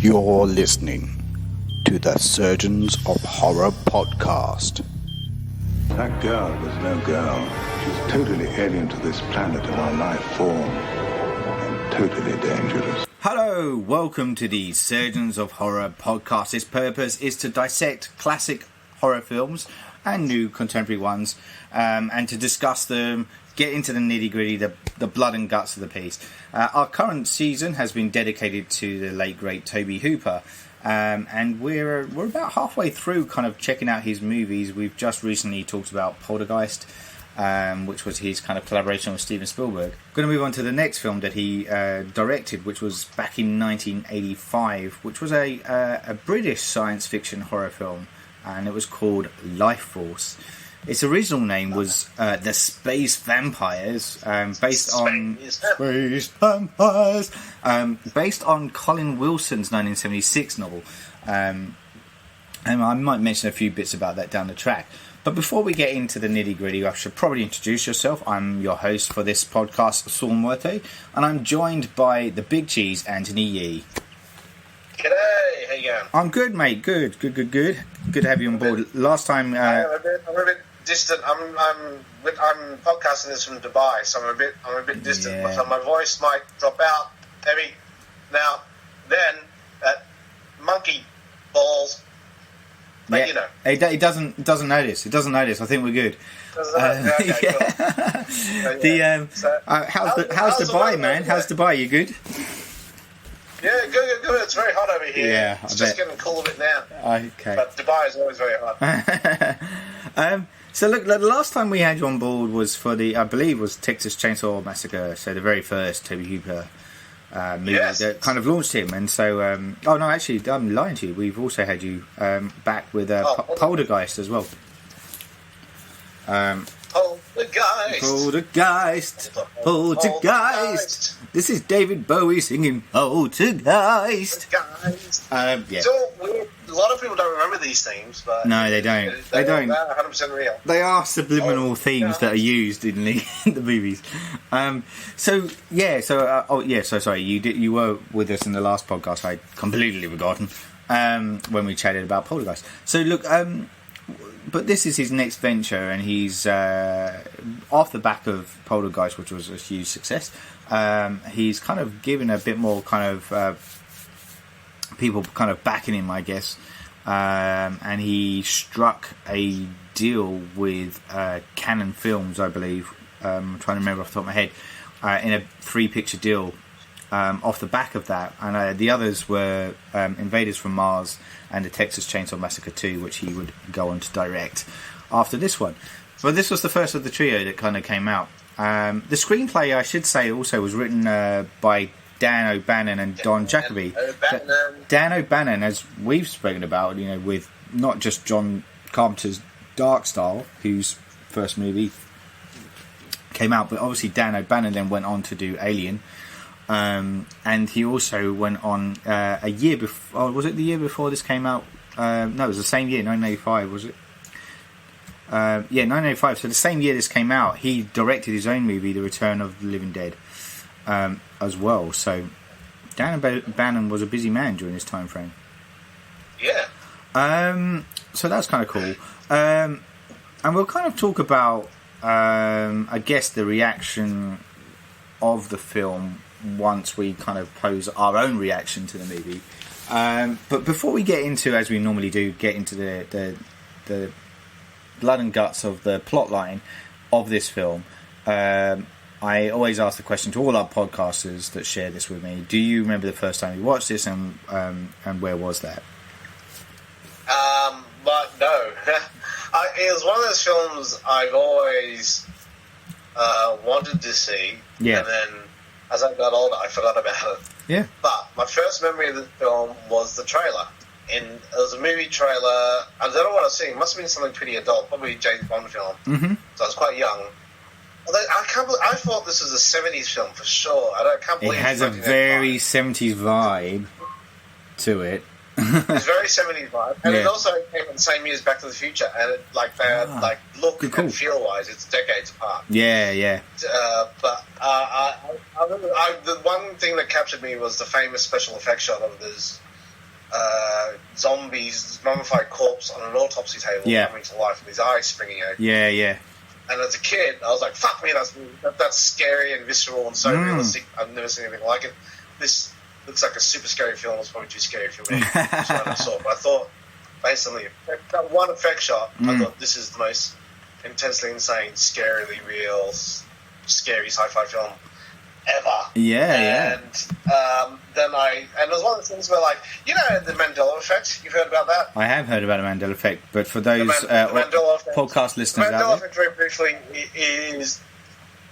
You're listening to the Surgeons of Horror podcast. That girl was no girl. She was totally alien to this planet and our life form, and totally dangerous. Hello, welcome to the Surgeons of Horror podcast. Its purpose is to dissect classic horror films and new contemporary ones, and to discuss them, get into the nitty-gritty, the blood and guts of the piece. Our current season has been dedicated to the late, great Tobe Hooper, and we're about halfway through kind of checking out his movies. We've just recently talked about Poltergeist, which was his kind of collaboration with Steven Spielberg. Going to move on to the next film that he directed, which was back in 1985, which was a British science fiction horror film, and it was called Lifeforce. Its original name was The Space Vampires, based on Colin Wilson's 1976 novel. And I might mention a few bits about that down the track. But before we get into the nitty-gritty, I should probably introduce yourself. I'm your host for this podcast, Saul Muerte, and I'm joined by the Big Cheese, Anthony Yee. G'day, how you going? I'm good, mate. Good. Good to have you on board. Last time... I'm a bit distant. I'm podcasting this from Dubai, so I'm a bit distant. Yeah. So my voice might drop out every now then. That monkey balls. But yeah. you know, It doesn't notice. It doesn't notice. I think we're good. okay, Yeah. cool. How's Dubai, man? How's Dubai? You good? Yeah, good. It's very hot over here. Yeah, it's I just bet. getting cool a bit now. Okay. But Dubai is always very hot. So look, the last time we had you on board was for I believe was Texas Chainsaw Massacre. So the very first Tobe Hooper movie that kind of launched him. And so, oh no, actually, I'm lying to you. We've also had you back with Poltergeist as well. Poltergeist. This is David Bowie singing Poltergeist. Yeah. So weird. A lot of people don't remember these themes, but No, they don't. They don't. 100% real. They are subliminal themes that are used in the movies. So sorry. You were with us in the last podcast. I'd completely forgotten when we chatted about Poltergeist. So look, but this is his next venture, and he's off the back of Poltergeist, which was a huge success. He's kind of given a bit more kind of people kind of backing him, I guess, and he struck a deal with Canon Films, I believe. I'm trying to remember off the top of my head, in a 3-picture deal off the back of that, and the others were Invaders from Mars and the Texas Chainsaw Massacre 2, which he would go on to direct after this one. But this was the first of the trio that kind of came out. The screenplay, I should say, also was written by Dan O'Bannon and Don Jacoby. Dan O'Bannon, as we've spoken about, with not just John Carpenter's Dark Star, whose first movie came out, but obviously Dan O'Bannon then went on to do Alien, and he also went on a year before. Was it the year before this came out? No, it was the same year, 1985, was it? 1985. So the same year this came out, he directed his own movie, The Return of the Living Dead, as well. So Dan O'Bannon was a busy man during this time frame. Yeah. So that's kind of cool. And we'll kind of talk about, I guess, the reaction of the film once we kind of pose our own reaction to the movie. But before we get into, as we normally do, get into the blood and guts of the plot line of this film, I always ask the question to all our podcasters that share this with me: do you remember the first time you watched this, and where was that? But no, it was one of those films I've always wanted to see, and then as I got older, I forgot about it. Yeah. But my first memory of the film was the trailer. It was a movie trailer. I don't know what I was seeing. It must have been something pretty adult, probably a James Bond film. Mm-hmm. So I was quite young. Although I thought this was a 70s film for sure. I can't believe it has a very 70s vibe to it. It's very 70s vibe, and it also came in the same year as Back to the Future, and it, look and feel wise, it's decades apart. Yeah. But I remember the one thing that captured me was the famous special effects shot of this zombies, mummified corpse on an autopsy table coming to life with his eyes springing out. Yeah, yeah. And as a kid, I was like, fuck me, that's scary and visceral and so realistic. I've never seen anything like it. This looks like a super scary film. It's probably too scary for me. That's what I saw. But I thought, based on that one effect shot, I thought this is the most intensely insane, scarily real, scary sci-fi film ever. Yeah, Then it was one of the things where, like, you know, the Mandela effect. You've heard about that? I have heard about the Mandela effect, but for those podcast listeners the Mandela effect, very briefly, is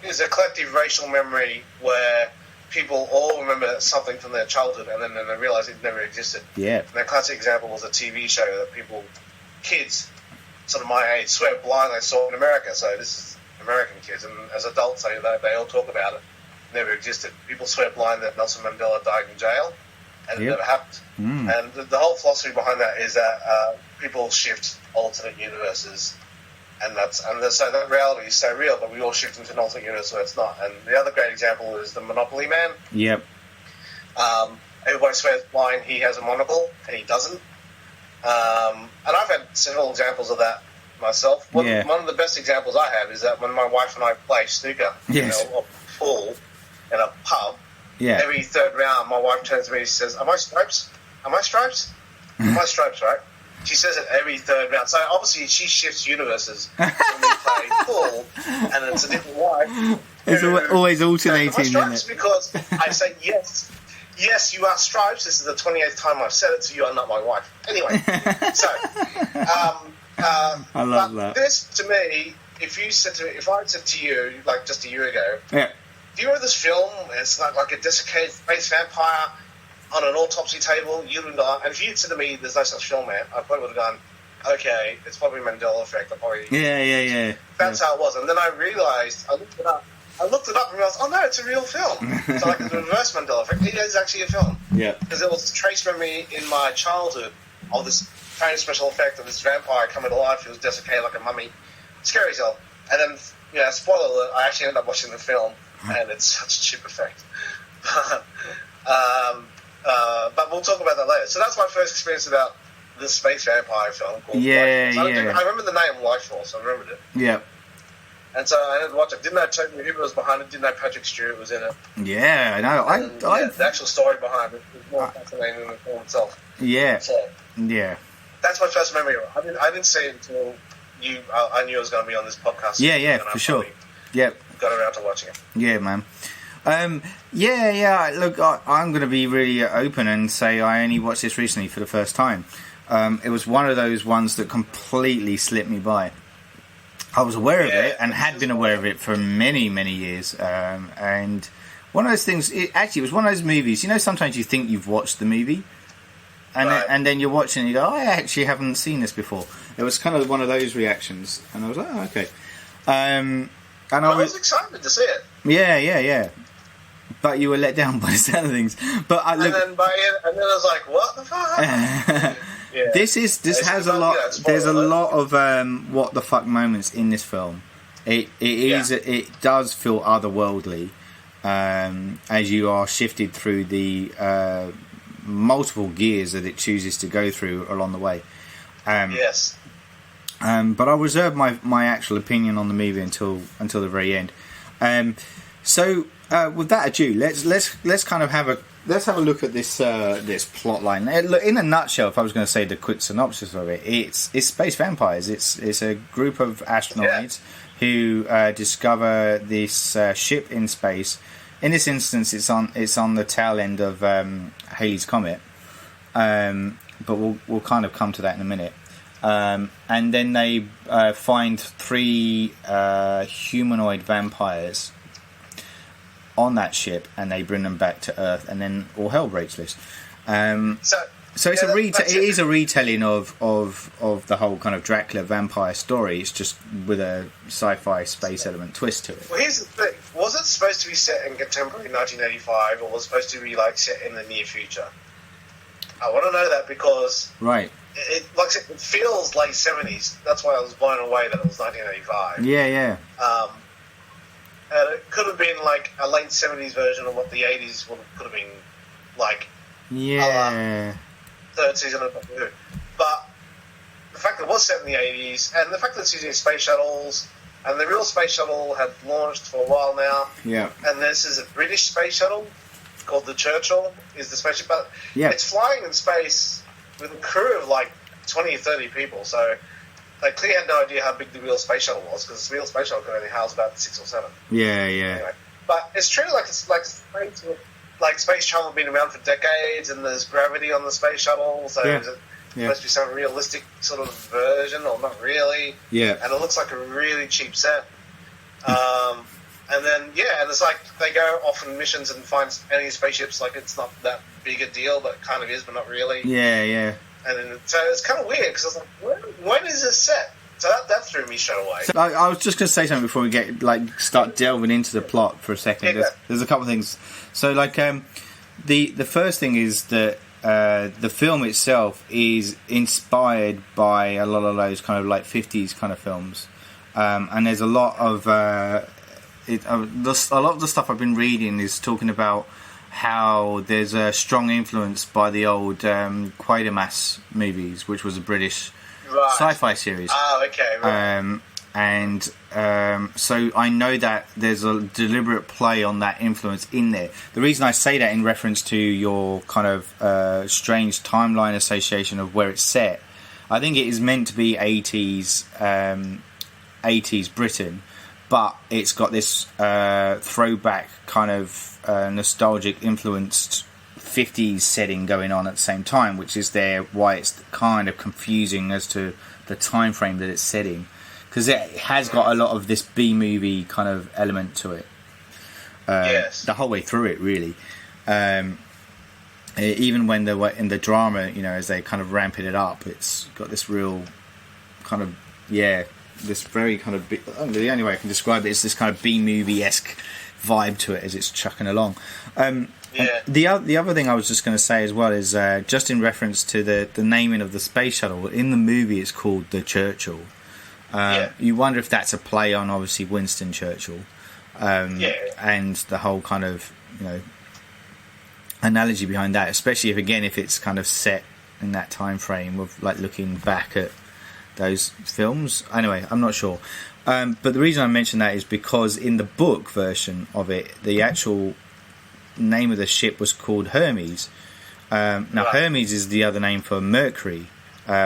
a collective racial memory where people all remember something from their childhood and then they realise it never existed. Yeah. And the classic example was a TV show that kids, sort of my age, swear blind they saw in America. So this is American kids, and as adults, they all talk about it. Never existed. People swear blind that Nelson Mandela died in jail, and it never happened. And the whole philosophy behind that is that people shift alternate universes, and so that reality is so real, but we all shift into an alternate universe where it's not. And the other great example is the Monopoly Man. Yep. Everybody swears blind he has a monocle, and he doesn't. And I've had several examples of that myself. One of the best examples I have is that when my wife and I play snooker, or pool, in a pub, every third round, my wife turns to me and says, "Am I stripes? Am I stripes? Am I stripes, right?" She says it every third round. So obviously she shifts universes when we play pool, and it's a different wife. It's always alternating, isn't it? Because I say, yes, you are stripes. This is the 28th time I've said it, so you are not my wife. Anyway, so... I love that. This, to me, if I said to you, like just a year ago, do you remember this film? It's like a desiccated space vampire on an autopsy table, you and I. And if you'd said to me, there's no such film, man, I probably would have gone, okay, it's probably Mandela effect. Yeah. That's how it was. And then I realised, I looked it up and realised, oh no, it's a real film. So like the reverse Mandela effect, it is actually a film. Yeah. Because it was a trace memory in my childhood of this kind of special effect of this vampire coming to life. He was desiccated like a mummy. Scary as hell. And then, spoiler alert, I actually ended up watching the film, and it's such a cheap effect. But we'll talk about that later. So that's my first experience about this space vampire film called Lifeforce. I remember the name Lifeforce. I remembered it. Yeah. And so I had to watch it. Didn't know Tobe Hooper was behind it. Didn't know Patrick Stewart was in it. Yeah, I know. The actual story behind it is more fascinating than the film itself. Yeah. So, yeah. That's my first memory of it. I didn't see it until I knew I was going to be on this podcast. Yeah, for sure. Yeah. Got around to watching it. Yeah, man. Look, I'm going to be really open and say I only watched this recently for the first time. It was one of those ones that completely slipped me by. I was aware of it and had been aware of it for many, many years. And one of those things, it was one of those movies, sometimes you think you've watched the movie and then you're watching and you go, I actually haven't seen this before. It was kind of one of those reactions. And I was like, oh, okay. And I was excited to see it. Yeah. But you were let down by certain things. But and then I was like, what the fuck? This has a lot. There's a lot of what the fuck moments in this film. It does feel otherworldly as you are shifted through the multiple gears that it chooses to go through along the way. Yes. But I'll reserve my actual opinion on the movie until the very end. So with that ado, let's kind of have a look at this plot line. In a nutshell, if I was going to say the quick synopsis of it, it's space vampires. It's a group of astronauts who discover this ship in space. In this instance, it's on the tail end of Halley's Comet, but we'll kind of come to that in a minute. And then they find 3 humanoid vampires on that ship, and they bring them back to Earth, and then all hell breaks loose. So it's it is a retelling of the whole kind of Dracula vampire story. It's just with a sci-fi space element twist to it. Well, here's the thing: was it supposed to be set in contemporary 1985, or was it supposed to be set in the near future? I want to know that because it feels late 70s. That's why I was blown away that it was 1985. Yeah. And it could have been a late 70s version of what the 80s could have been like. Yeah. third season of Doctor Who. But the fact that it was set in the 80s, and the fact that it's using space shuttles, and the real space shuttle had launched for a while now. Yeah. And this is a British space shuttle called the Churchill, is the spaceship. But Yeah. it's flying in space with a crew of like 20 or 30 people. So they clearly had no idea how big the real space shuttle was, because the real space shuttle could only house about 6 or 7. Yeah. Anyway, but it's treated like it's like space travel has been around for decades, and there's gravity on the space shuttle, so Yeah. it's supposed to be some realistic sort of version, or not really. Yeah. And it looks like a really cheap set. And then and it's like they go off on missions and find alien spaceships. Like it's not that big a deal, but it kind of is, but not really. Yeah. And then so it's kind of weird because I was like, when is this set? So that threw me straight away. So I was just going to say something before we start delving into the plot for a second. Yeah. There's a couple of things. So the first thing is that the film itself is inspired by a lot of those kind of like 50s kind of films, and there's a lot of a lot of the stuff I've been reading is talking about how there's a strong influence by the old Quatermass movies, which was a British sci-fi series. Oh, okay. Right. So I know that there's a deliberate play on that influence in there. The reason I say that in reference to your kind of strange timeline association of where it's set, I think it is meant to be 80s Britain, but it's got this throwback kind of nostalgic influenced 50s setting going on at the same time, which is why it's kind of confusing as to the time frame that it's setting, because it has got a lot of this B-movie kind of element to it. Yes. The whole way through it, really. Even when they were in the drama, as they kind of ramping it up, it's got this real kind of this very kind of the only way I can describe it is this kind of B-movie-esque vibe to it as it's chucking along. The other thing I was just going to say as well is just in reference to the naming of the space shuttle. In the movie, it's called the Churchill. You wonder if that's a play on obviously Winston Churchill, and the whole kind of analogy behind that, especially if it's kind of set in that time frame of like looking back at those films. Anyway, I'm not sure, but the reason I mention that is because in the book version of it, the actual name of the ship was called Hermes. Now Hermes is the other name for Mercury,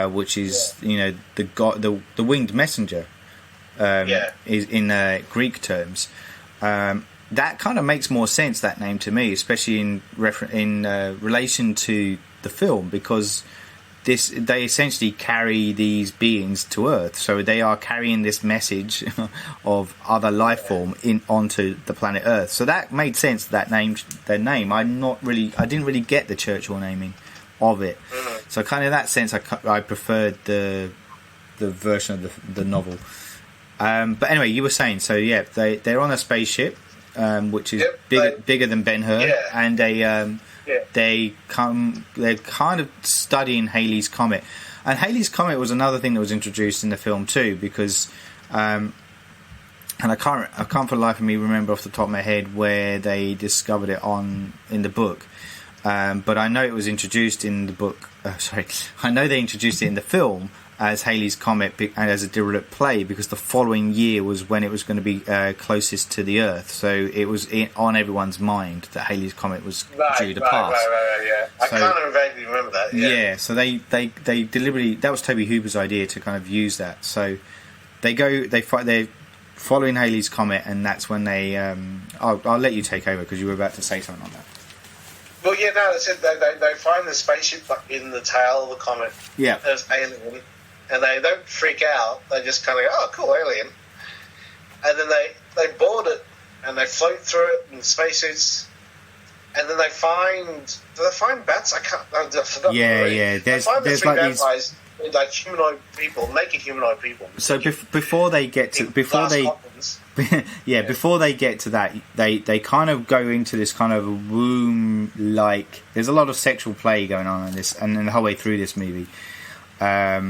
which is the god, the winged messenger, is in Greek terms. That kind of makes more sense, that name, to me, especially in relation to the film, because they essentially carry these beings to Earth, so they are carrying this message of other life form onto the planet Earth. So that made sense. Their name. I didn't really get the Churchill naming of it. So kind of in that sense, I preferred the version of the novel. But anyway, you were saying, so they're on a spaceship, which is bigger than Ben-Hur, and they're kind of studying Halley's Comet. And Halley's Comet was another thing that was introduced in the film too, because and I can't for the life of me remember off the top of my head where they discovered it in the book, but I know it was introduced in the book. I know they introduced it in the film as Halley's Comet and as a derivative play, because the following year was when it was going to be closest to the Earth, so it was on everyone's mind that Halley's Comet was due to pass. Right, I kind of vaguely remember that. So they deliberately, that was Tobe Hooper's idea to kind of use that. So they're following Halley's Comet, and that's when they. I'll let you take over because you were about to say something on that. Well, they find the spaceship in the tail of the comet. Yeah. There's alien. And they don't freak out. They just kind of go, "Oh, cool, alien." And then they board it and they float through it in spacesuits. And then they find bats. I forgot. Yeah. They find the three bad guys, like humanoid people, naked humanoid people. So before they get to before they get to that, they kind of go into this kind of womb like. There's a lot of sexual play going on in this, and the whole way through this movie. So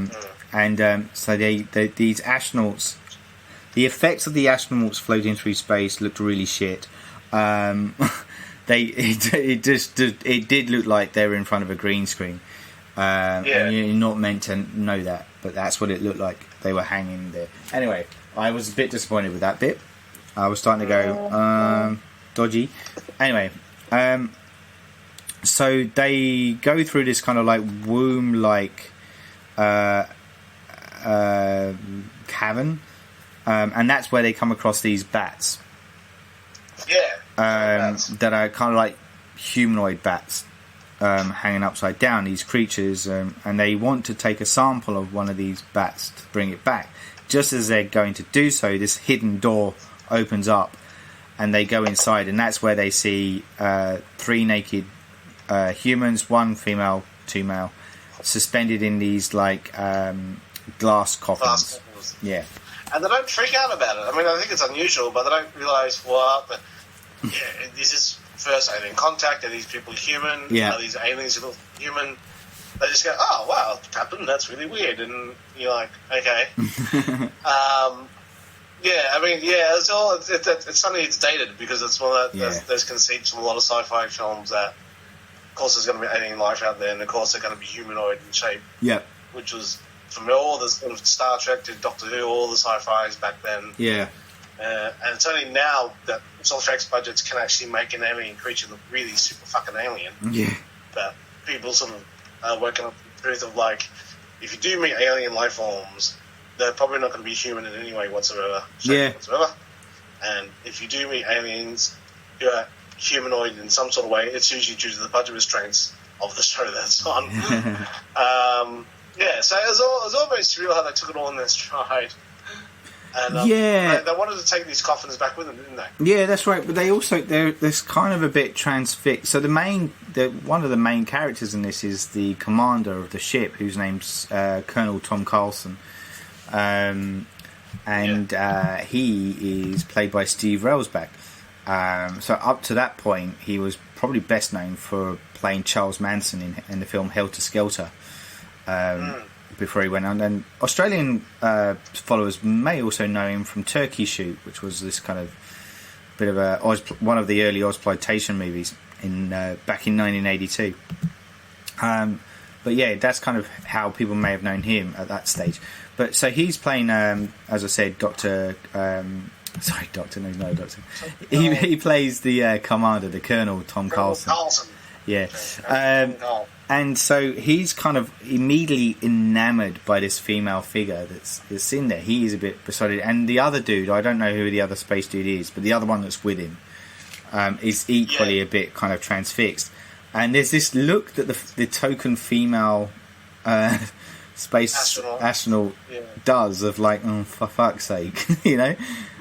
these astronauts, the effects of the astronauts floating through space looked really shit. It did look like they were in front of a green screen. And you're not meant to know that, but that's what it looked like. They were hanging there. Anyway, I was a bit disappointed with that bit. I was starting to go dodgy. Anyway, so they go through this kind of like womb-like cavern, and that's where they come across these bats. That are kind of like humanoid bats, hanging upside down. These creatures, and they want to take a sample of one of these bats to bring it back. Just as they're going to do so, this hidden door opens up, and they go inside, and that's where they see 3 naked humans, 1 female, 2 male, suspended in these like glass coffins. Yeah. And they don't freak out about it. I mean, I think it's unusual, but they don't realise what. This is first alien contact. Are these people human? Yeah. Are these aliens who look human? They just go, oh, wow, Captain, that's really weird. And you're like, okay. It's something it's dated because it's one of those conceits from a lot of sci-fi films that, of course, there's going to be alien life out there, and of course, they're going to be humanoid in shape. Yeah. Which was, from all the sort of Star Trek to Doctor Who, all the sci-fis back then. Yeah. And it's only now that Star Trek's budgets can actually make an alien creature look really super fucking alien. Yeah. But people sort of are working up the truth of, like, if you do meet alien life forms, they're probably not going to be human in any way whatsoever. Whatsoever. And if you do meet aliens who are humanoid in some sort of way, it's usually due to the budget restraints of the show that's on. So it was all very surreal how they took it all in their stride. And they wanted to take these coffins back with them, didn't they? Yeah, that's right. But they also they're kind of a bit transfixed. So one of the main characters in this is the commander of the ship, whose name's Colonel Tom Carlson, he is played by Steve Railsback. So up to that point, he was probably best known for playing Charles Manson in the film Helter Skelter. Before he went on, and Australian followers may also know him from Turkey Shoot, which was this kind of bit of one of the early Ozploitation movies back in 1982. But yeah, that's kind of how people may have known him at that stage. But so he's playing, as I said, Doctor. Doctor. No, no, Doctor. He plays the commander, the Colonel Tom Carlson. Yeah. And so he's kind of immediately enamoured by this female figure that's in there. He is a bit beside it. And the other dude, I don't know who the other space dude is, but the other one that's with him is equally a bit kind of transfixed. And there's this look that the token female space astronaut does of like, oh, for fuck's sake, you know?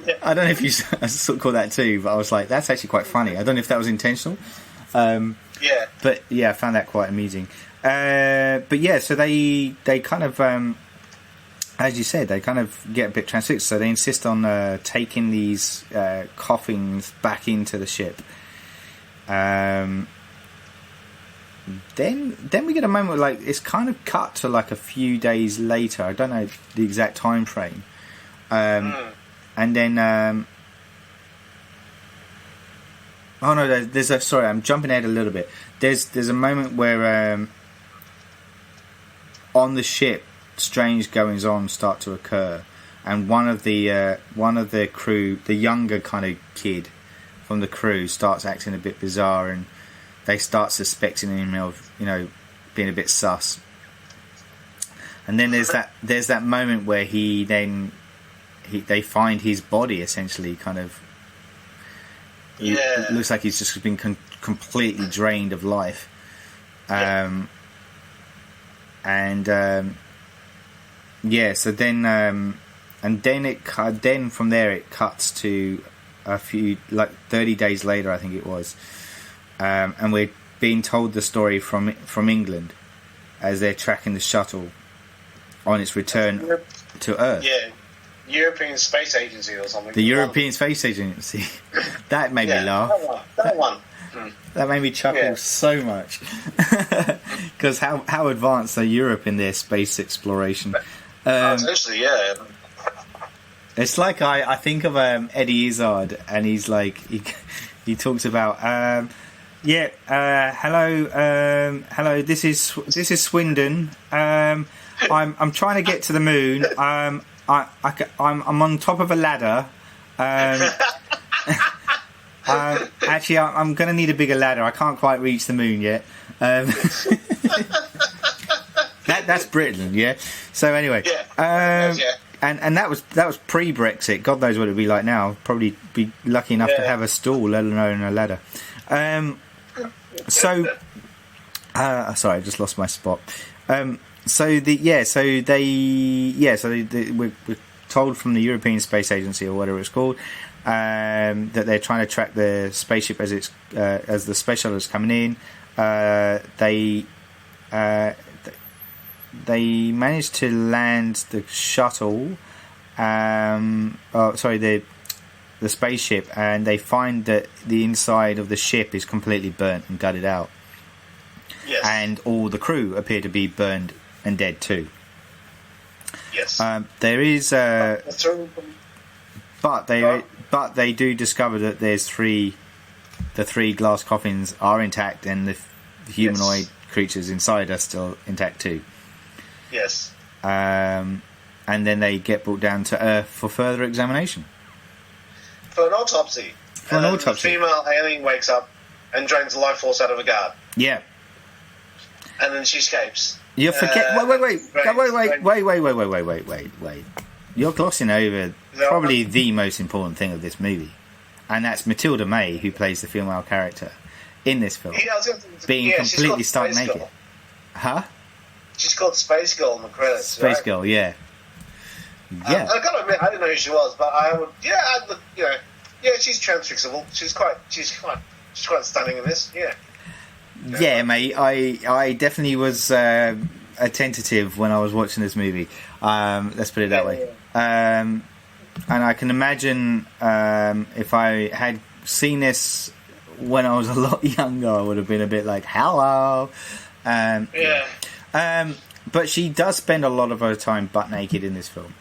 Yeah. I don't know if you sort of call that too, but I was like, that's actually quite funny. I don't know if that was intentional. But yeah, I found that quite amusing. But yeah, so they kind of, as you said, they kind of get a bit transfixed. So they insist on taking these coffins back into the ship. Then we get a moment where, like, it's kind of cut to like a few days later. I don't know the exact time frame. And then. Oh no! Sorry, I'm jumping ahead a little bit. There's a moment where on the ship, strange goings on start to occur, and one of the crew, the younger kind of kid from the crew, starts acting a bit bizarre, and they start suspecting him of, you know, being a bit sus. And then there's that moment where they find his body essentially kind of. It looks like he's just been completely drained of life, So then and then from there it cuts to a few, like 30 days later, I think it was, and we're being told the story from England as they're tracking the shuttle on its return to Earth. Yeah. European Space Agency or something. The European Space Agency. That made me laugh. That one. That made me chuckle so much. Because how advanced are Europe in their space exploration? Essentially, yeah. It's like I think of Eddie Izzard, and he's like he talks about Yeah. Hello. This is Swindon. I'm trying to get to the moon. I'm on top of a ladder. Actually, I'm going to need a bigger ladder. I can't quite reach the moon yet. That's Britain, yeah. So anyway, and that was pre-Brexit. God knows what it'd be like now. Probably be lucky enough to have a stool, let alone a ladder. Sorry, I just lost my spot. We're told from the European Space Agency or whatever it's called that they're trying to track the spaceship as the space shuttle is coming in. They managed to land the shuttle. The spaceship, and they find that the inside of the ship is completely burnt and gutted out. Yes. And all the crew appear to be burned and dead too. Yes. There is, but they do discover that the three glass coffins are intact, and the humanoid creatures inside are still intact too. Yes. And then they get brought down to Earth for further examination. For an autopsy. The female alien wakes up and drains the life force out of a guard. Yeah. And then she escapes. You forget. Wait. You're glossing over probably the most important thing of this movie, and that's Matilda May, who plays the female character in this film, being completely stark naked. Girl. Huh? She's called Space Girl in the credits. Space Girl, yeah. Yeah. I gotta admit, I didn't know who she was, but I would. Yeah, I'd look. She's transfixable. She's quite stunning in this. Yeah. Yeah, mate. I definitely was attentive when I was watching this movie. Let's put it that way. And I can imagine if I had seen this when I was a lot younger, I would have been a bit like, "Hello." But she does spend a lot of her time butt naked in this film.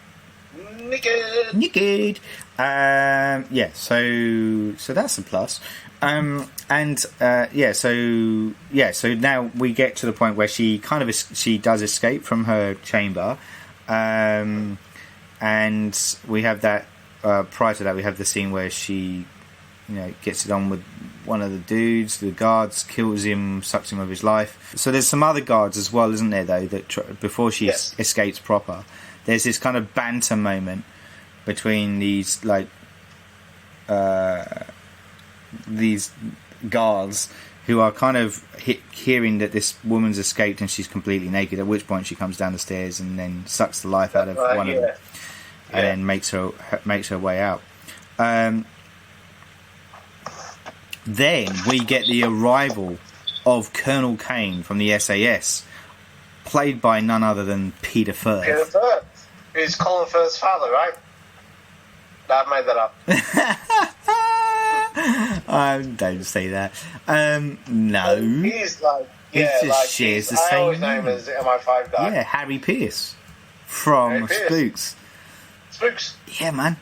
Naked. So that's a plus. So now we get to the point where she does escape from her chamber, and we have that. Prior to that, we have the scene where she, gets it on with one of the dudes. The guards kills him, sucks him of his life. So there's some other guards as well, isn't there? Though that before she escapes proper, there's this kind of banter moment between these these guards who are kind of hearing that this woman's escaped and she's completely naked, at which point she comes down the stairs and then sucks the life out of one of them and then makes her way out. Then we get the arrival of Colonel Kane from the SAS, played by none other than Peter Firth. Peter Firth, who's Colin Firth's father, right? I've made that up. Don't say that. No. He's like, shares the I same always know him as MI5 guy. Yeah, Harry Pierce from Spooks. Spooks. Yeah, man.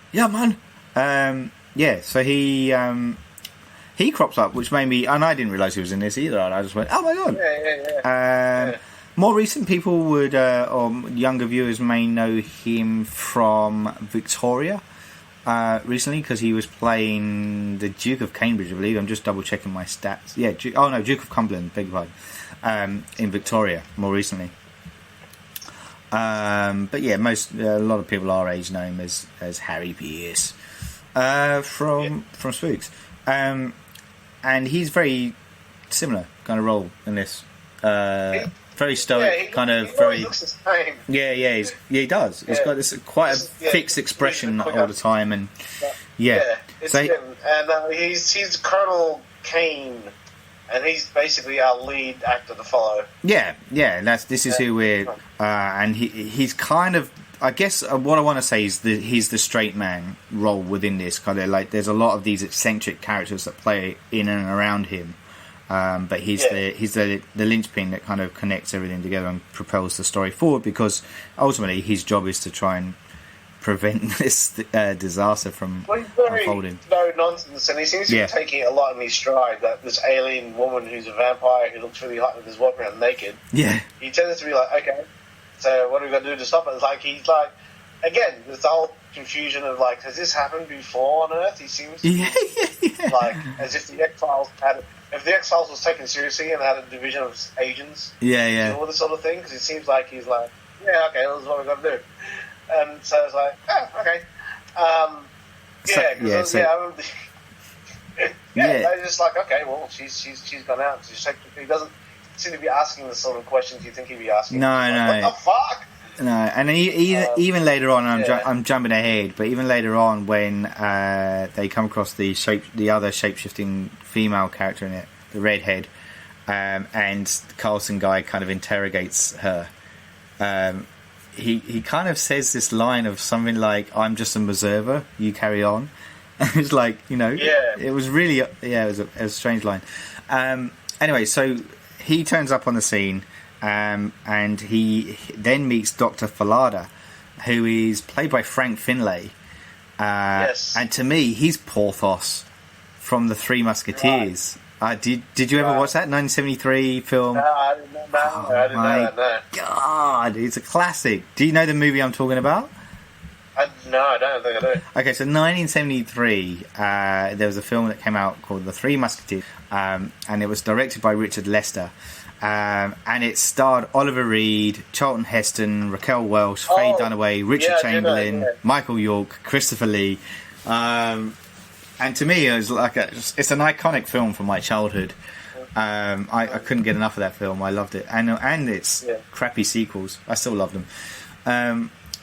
So he crops up, which made me, and I didn't realise he was in this either. And I just went, "Oh my god!" Yeah. More recent people would, or younger viewers may know him from Victoria. Recently, because he was playing the Duke of Cambridge, I believe. I'm just double checking my stats. Yeah, Duke of Cumberland, beg your pardon, in Victoria more recently. But yeah, a lot of people our age know him as Harry Pierce from Spooks, and he's very similar kind of role in this. Very stoic, very. Looks the same. Yeah, he does. He's got this quite a fixed expression all the time, and it's him. And he's Colonel Kane, and he's basically our lead actor to follow. Yeah. This is who we're, and he's kind of. I guess what I want to say is that he's the straight man role within this kind of there's a lot of these eccentric characters that play in and around him. But he's the linchpin that kind of connects everything together and propels the story forward, because ultimately his job is to try and prevent this disaster from Well, he's very unfolding. no nonsense, and he seems to be taking it a lot in his stride. That this alien woman who's a vampire who looks really hot and is walking around naked. Yeah. He tends to be like, okay, so what are we going to do to stop it? It's like he's like, again, there's the whole confusion of like, has this happened before on Earth? He seems like as if the X-Files had. If the X-Files was taken seriously and had a division of agents, deal with this sort of thing, because it seems like he's like, yeah, okay, this is what we're going to do. And so it's like, oh, okay. They're just like, okay, well, she's gone out. He doesn't seem to be asking the sort of questions you think he'd be asking. No. Like, what the fuck? No, and even later on, I'm jumping ahead, but even later on when they come across the other shape-shifting female character in it, the redhead, and Carlson guy kind of interrogates her. He kind of says this line of something like, "I'm just an observer. You carry on." It's like, it was really, it was a strange line. Anyway, so he turns up on the scene, and he then meets Dr. Falada, who is played by Frank Finlay. Yes. And to me, he's Porthos from The Three Musketeers. Right. Did you ever watch that 1973 film? No, I didn't know that. No. God, it's a classic. Do you know the movie I'm talking about? No, I don't think I do. Okay, so 1973, there was a film that came out called The Three Musketeers, and it was directed by Richard Lester, and it starred Oliver Reed, Charlton Heston, Raquel Welch, Faye Dunaway, Richard Chamberlain, Michael York, Christopher Lee, and to me, it was like it's an iconic film from my childhood. I couldn't get enough of that film. I loved it, and its crappy sequels. I still love them.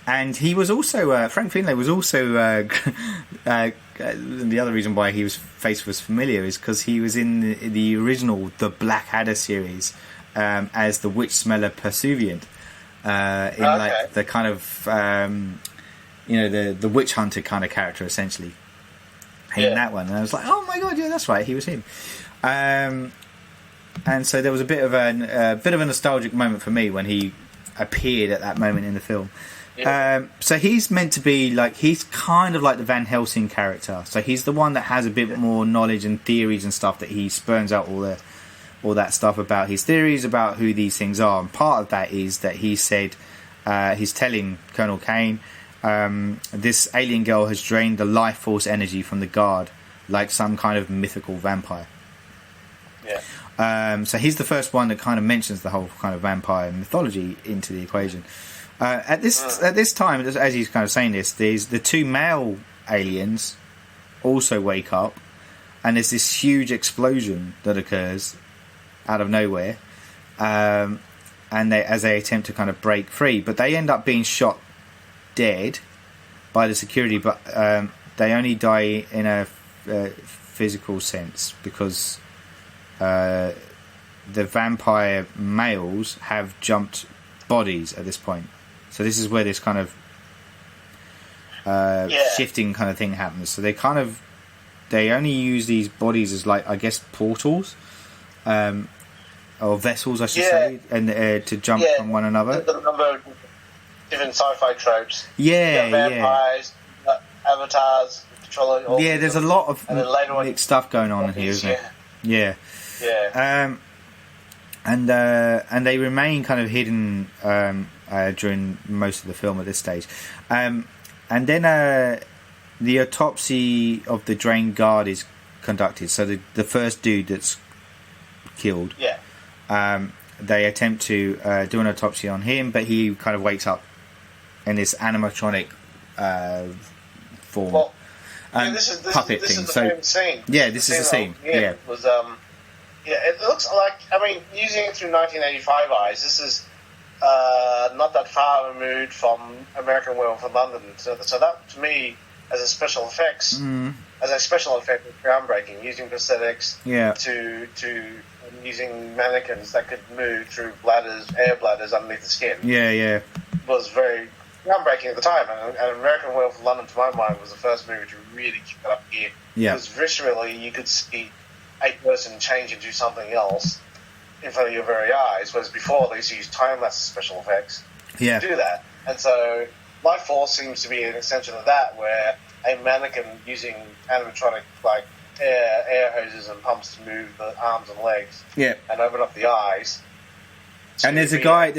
And he was also Frank Finlay was also the other reason why his face was familiar is because he was in the original The Blackadder series as the witch smeller pursuivant like the kind of the witch hunter kind of character essentially in that one. And I was like, oh my god, yeah, that's right, he was him. And so there was a bit of a nostalgic moment for me when he appeared at that moment in the film. So he's meant to be like, he's kind of like the Van Helsing character. So he's the one that has a bit more knowledge and theories and stuff, that he spurns out all that stuff about his theories about who these things are. And part of that is that he said he's telling Colonel Kane, this alien girl has drained the life force energy from the guard like some kind of mythical vampire. So he's the first one that kind of mentions the whole kind of vampire mythology into the equation. At this time, as he's kind of saying this, there's the two male aliens also wake up, and there's this huge explosion that occurs out of nowhere, and as they attempt to kind of break free, but they end up being shot dead by the security, but they only die in a physical sense because the vampire males have jumped bodies at this point. So this is where this kind of shifting kind of thing happens. So they only use these bodies as, like, I guess, portals or vessels, I should say, and to jump from one another. There's a number of different sci-fi tropes. Vampires, avatars, there's a lot of mixed stuff going on in here, isn't it? And they remain kind of hidden during most of the film at this stage, and then the autopsy of the drained guard is conducted. So the first dude that's killed, they attempt to do an autopsy on him, but he kind of wakes up in this animatronic form. Well, this puppet is thing. the same scene. Yeah, this is the scene. It was it looks like, I mean, using it through 1985 eyes, this is not that far removed from American Werewolf in London. So that, to me, as a special effect, was groundbreaking. Using prosthetics to using mannequins that could move through air bladders underneath the skin. Was very groundbreaking at the time. And American Werewolf in London, to my mind, was the first movie to really keep it up here. Because viscerally, you could see a person change into something else in front of your very eyes, whereas before they used to use time-lapse special effects to do that. And so Lifeforce seems to be an extension of that, where a mannequin using animatronic like air hoses and pumps to move the arms and legs, Yeah. and open up the eyes. And there's a guy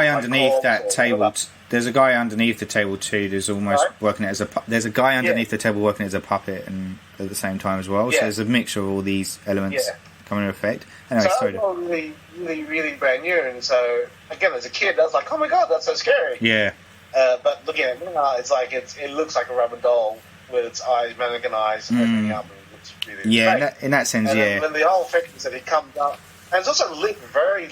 underneath that table. There's a guy underneath the table too. There's almost working it as a. There's a guy underneath the table working as a puppet, and at the same time as well. So there's a mixture of all these elements coming into effect. Anyway, so that was really, really, really brand new. And so again, as a kid, I was like, "Oh my god, that's so scary!" Yeah. But looking at it now, it's like it looks like a rubber doll with its eyes, mannequin eyes, opening up, and it looks really great. In that sense, and then the whole effect is that it comes up, and it's also lit very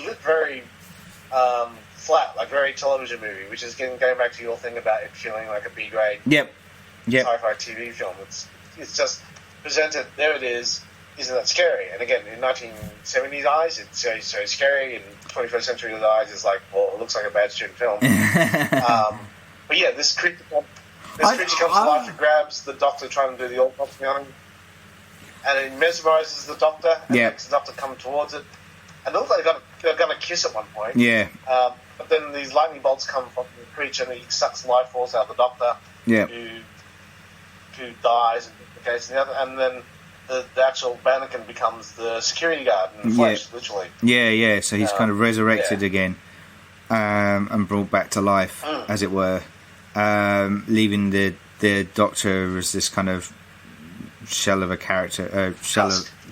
flat, like very television movie, which is going back to your thing about it feeling like a B grade sci-fi TV film. It's just presented. There it is. Isn't that scary? And again, in 1970s eyes, it's so scary. In 21st century eyes, it's like, well, it looks like a bad student film. But yeah, this creature comes to life and grabs the doctor trying to do the autopsy on him, and it mesmerizes the doctor and makes the doctor come towards it. And it looks like they're going to kiss at one point. Yeah. But then these lightning bolts come from the creature, and he sucks life force out of the doctor, who dies in the case, and then the actual mannequin becomes the security guard in the flesh, literally. Yeah. So he's kind of resurrected again, and brought back to life, as it were, leaving the doctor as this kind of shell of a character, of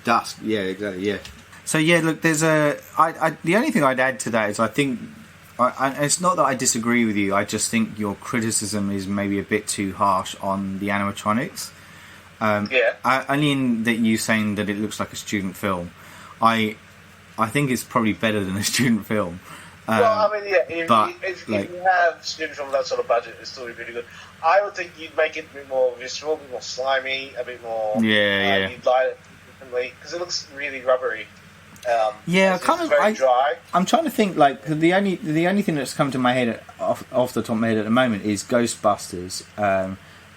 dust. Yeah, exactly. Yeah. So look, there's the only thing I'd add to that is I think, it's not that I disagree with you. I just think your criticism is maybe a bit too harsh on the animatronics. Only in that you saying that it looks like a student film. I think it's probably better than a student film. Well, I mean, if you have student film with that sort of budget, it's still pretty good. I would think you'd make it a bit more visceral, a bit more slimy, a bit more. You'd light it differently because it looks really rubbery. Very dry. I'm trying to think. Like the only thing that's come to my head off the top of my head at the moment is Ghostbusters,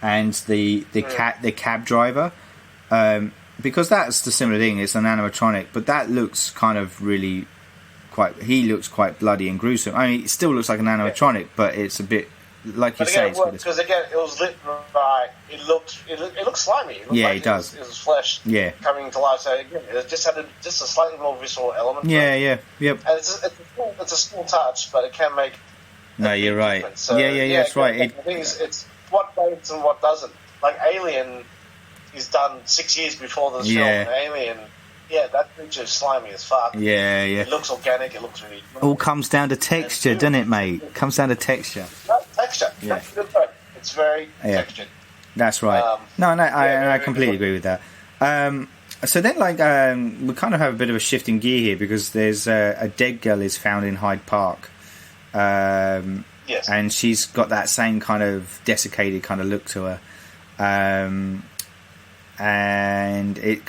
and the cab driver, because that's the similar thing. It's an animatronic, but that looks kind of really he looks quite bloody and gruesome. I mean, it still looks like an animatronic, but it's a bit like you say. Because again, it was lit by. It looked slimy. It it does. It was flesh. Coming to life. So again, it just had a slightly more visceral element. Yep. And it's a small touch, but it can make. No, you're right. Difference. So, that's right. I think it's what works and what doesn't. Like Alien is done 6 years before this film. And Alien. Yeah, that creature is slimy as fuck. Yeah. It looks organic. It looks really. All comes down to texture, doesn't it, mate? It comes down to texture. Texture. Yeah. That's a good word. It's very textured. That's right. I completely agree with that. So then, we kind of have a bit of a shift in gear here because there's a dead girl is found in Hyde Park. Yes. And she's got that same kind of desiccated kind of look to her. And it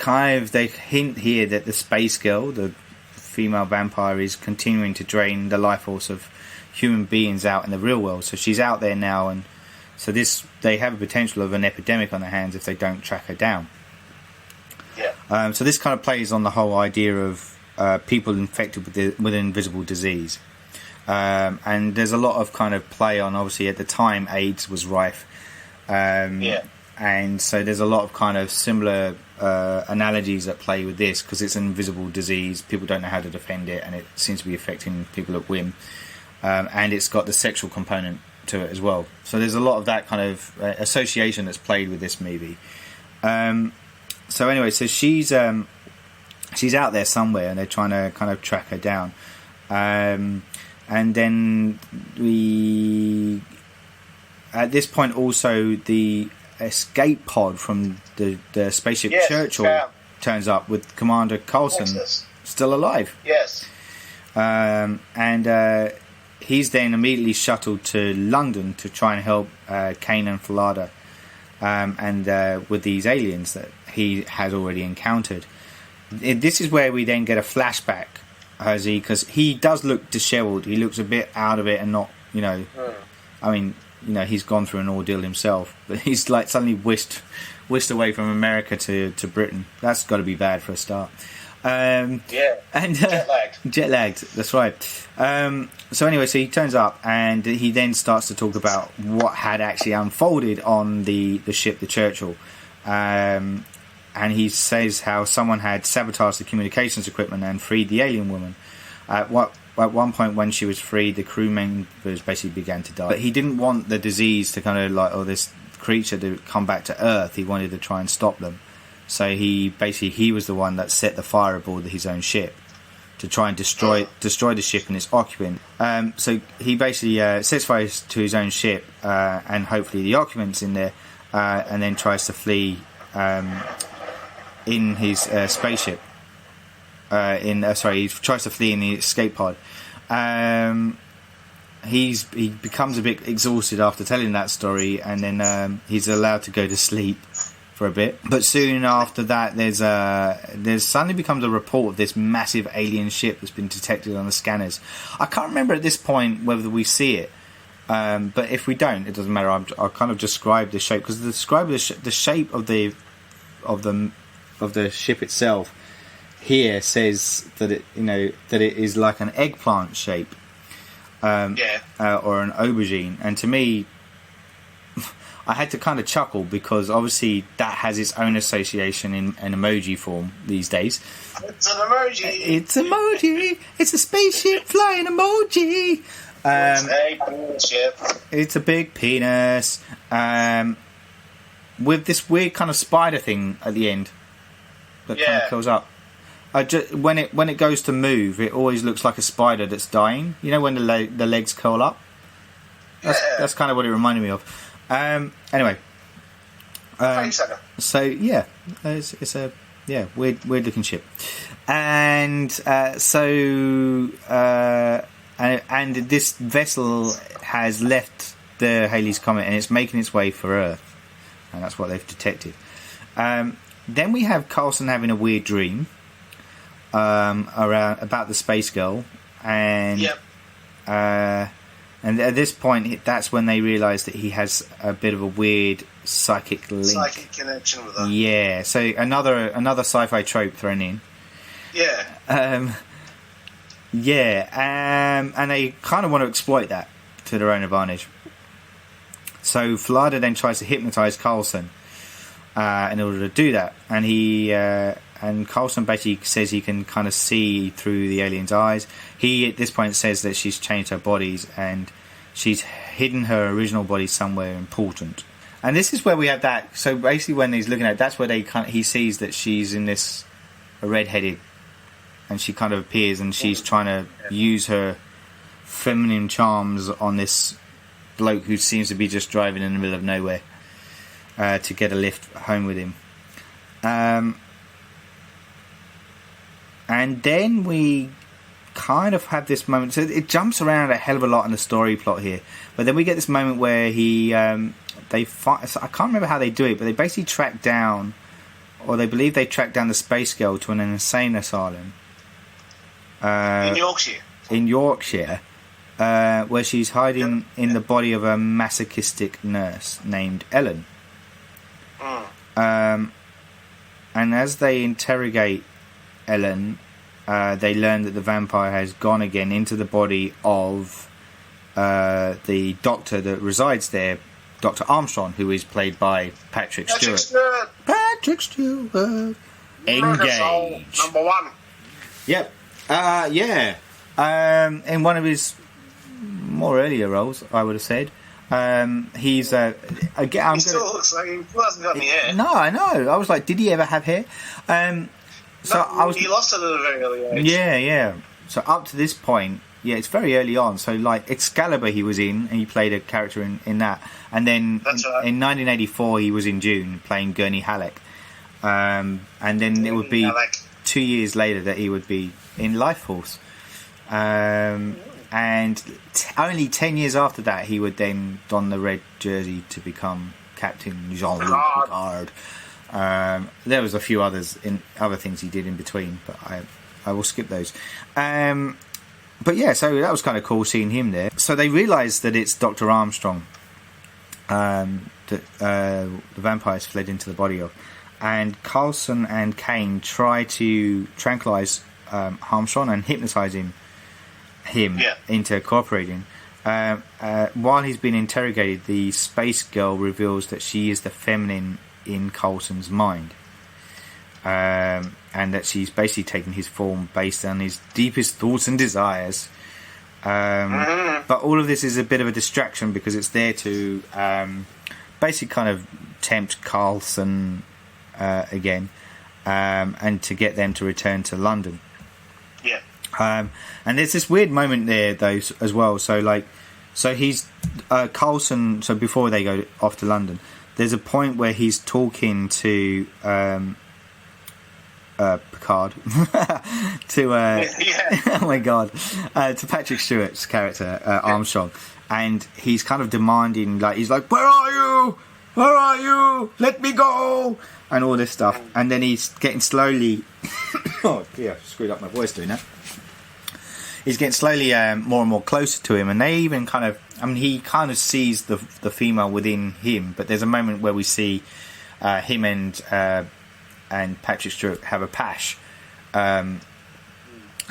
they hint here that the space girl, the female vampire, is continuing to drain the life force of human beings out in the real world. So she's out there now, and so they have a potential of an epidemic on their hands if they don't track her down. Yeah. So this kind of plays on the whole idea of people infected with an invisible disease. And there's a lot of kind of play on, obviously at the time AIDS was rife. And so there's a lot of kind of similar analogies at play with this because it's an invisible disease. People don't know how to defend it, and it seems to be affecting people at whim. And it's got the sexual component to it as well. So there's a lot of that kind of association that's played with this movie. So anyway, so she's out there somewhere, and they're trying to kind of track her down. And then at this point also the escape pod from the spaceship Churchill turns up with Commander Coulson still alive. Yes. And he's then immediately shuttled to London to try and help Kane and Falada and with these aliens that he has already encountered. This is where we then get a flashback, because he does look dishevelled. He looks a bit out of it and not, I mean, he's gone through an ordeal himself, but he's like suddenly whisked away from America to Britain. That's got to be bad for a start. And jet lagged. That's right. So anyway, so he turns up and he then starts to talk about what had actually unfolded on the ship, the Churchill. And he says how someone had sabotaged the communications equipment and freed the alien woman. At one point when she was freed, the crew members basically began to die. But he didn't want the disease to kind of like, or this creature to come back to Earth. He wanted to try and stop them. So he was the one that set the fire aboard his own ship to try and destroy the ship and its occupant. So he basically sets fire to his own ship and hopefully the occupants in there, and then tries to flee in his spaceship. He tries to flee in the escape pod. He becomes a bit exhausted after telling that story, and then he's allowed to go to sleep for a bit. But soon after that, there's suddenly becomes a report of this massive alien ship that's been detected on the scanners. I can't remember at this point whether we see it, but if we don't, it doesn't matter. I'll kind of describe the shape, because the shape of the ship itself here says that it is like an eggplant shape, or an aubergine, and to me, I had to kind of chuckle because obviously that has its own association in an emoji form these days. It's an emoji. It's emoji. It's a spaceship flying emoji. It's a cool ship. It's a big penis. With this weird kind of spider thing at the end that kind of curls up. When it goes to move, it always looks like a spider that's dying. You know when the legs curl up? That's kind of what it reminded me of. Anyway, so yeah, it's a weird looking ship, and and this vessel has left the Halley's Comet and it's making its way for Earth, and that's what they've detected. Then we have Coulson having a weird dream about the space girl, and and at this point, that's when they realise that he has a bit of a weird psychic link. Psychic connection with her. Yeah, so another sci-fi trope thrown in. Yeah. And they kind of want to exploit that to their own advantage. So Flada then tries to hypnotise Coulson in order to do that, and Coulson basically says he can kind of see through the alien's eyes. He, at this point, says that she's changed her bodies and she's hidden her original body somewhere important. And this is where we have that. So basically, when he's looking at it, that's where he sees that she's in this red-headed, and she kind of appears and she's trying to use her feminine charms on this bloke who seems to be just driving in the middle of nowhere to get a lift home with him. And then we kind of have this moment. So it jumps around a hell of a lot in the story plot here. But then we get this moment where they fight. So I can't remember how they do it, but they basically track down, or they believe they track down the space girl to an insane asylum. In Yorkshire. In Yorkshire, where she's hiding in the body of a masochistic nurse named Ellen. And as they interrogate Ellen, they learn that the vampire has gone again into the body of the doctor that resides there, Dr. Armstrong, who is played by Patrick Stewart. Patrick Stewart. Engage. Number one. Yep. In one of his more earlier roles, I would have said. He's again. He still looks like he hasn't got any hair. No, I know. I was like, did he ever have hair? He lost it at a very early age. Yeah. So up to this point, it's very early on. So like Excalibur, he was in, and he played a character in that. And then in 1984, he was in Dune playing Gurney Halleck. And then it would be 2 years later that he would be in Lifeforce. And only 10 years after that, he would then don the red jersey to become Captain Jean-Luc Picard. There was a few other things he did in between, but I will skip those. But yeah, so that was kind of cool seeing him there. So they realise that it's Dr. Armstrong that the vampires fled into the body of, and Coulson and Kane try to tranquilize Armstrong and hypnotize him into cooperating. While he's been interrogated, the space girl reveals that she is the feminine in Coulson's mind, and that she's basically taken his form based on his deepest thoughts and desires. But all of this is a bit of a distraction because it's there to basically kind of tempt Coulson again, and to get them to return to London. Yeah. And there's this weird moment there though as well. So he's Coulson. So before they go off to London, there's a point where he's talking to Picard to oh my god, to Patrick Stewart's character Armstrong, and he's kind of demanding, like he's like, where are you, let me go, and all this stuff. And then he's getting slowly oh yeah, screwed up my voice doing that. He's getting slowly more and more closer to him, and they even kind of, I mean, he kind of sees the female within him, but there's a moment where we see him and Patrick Stewart have a pash, and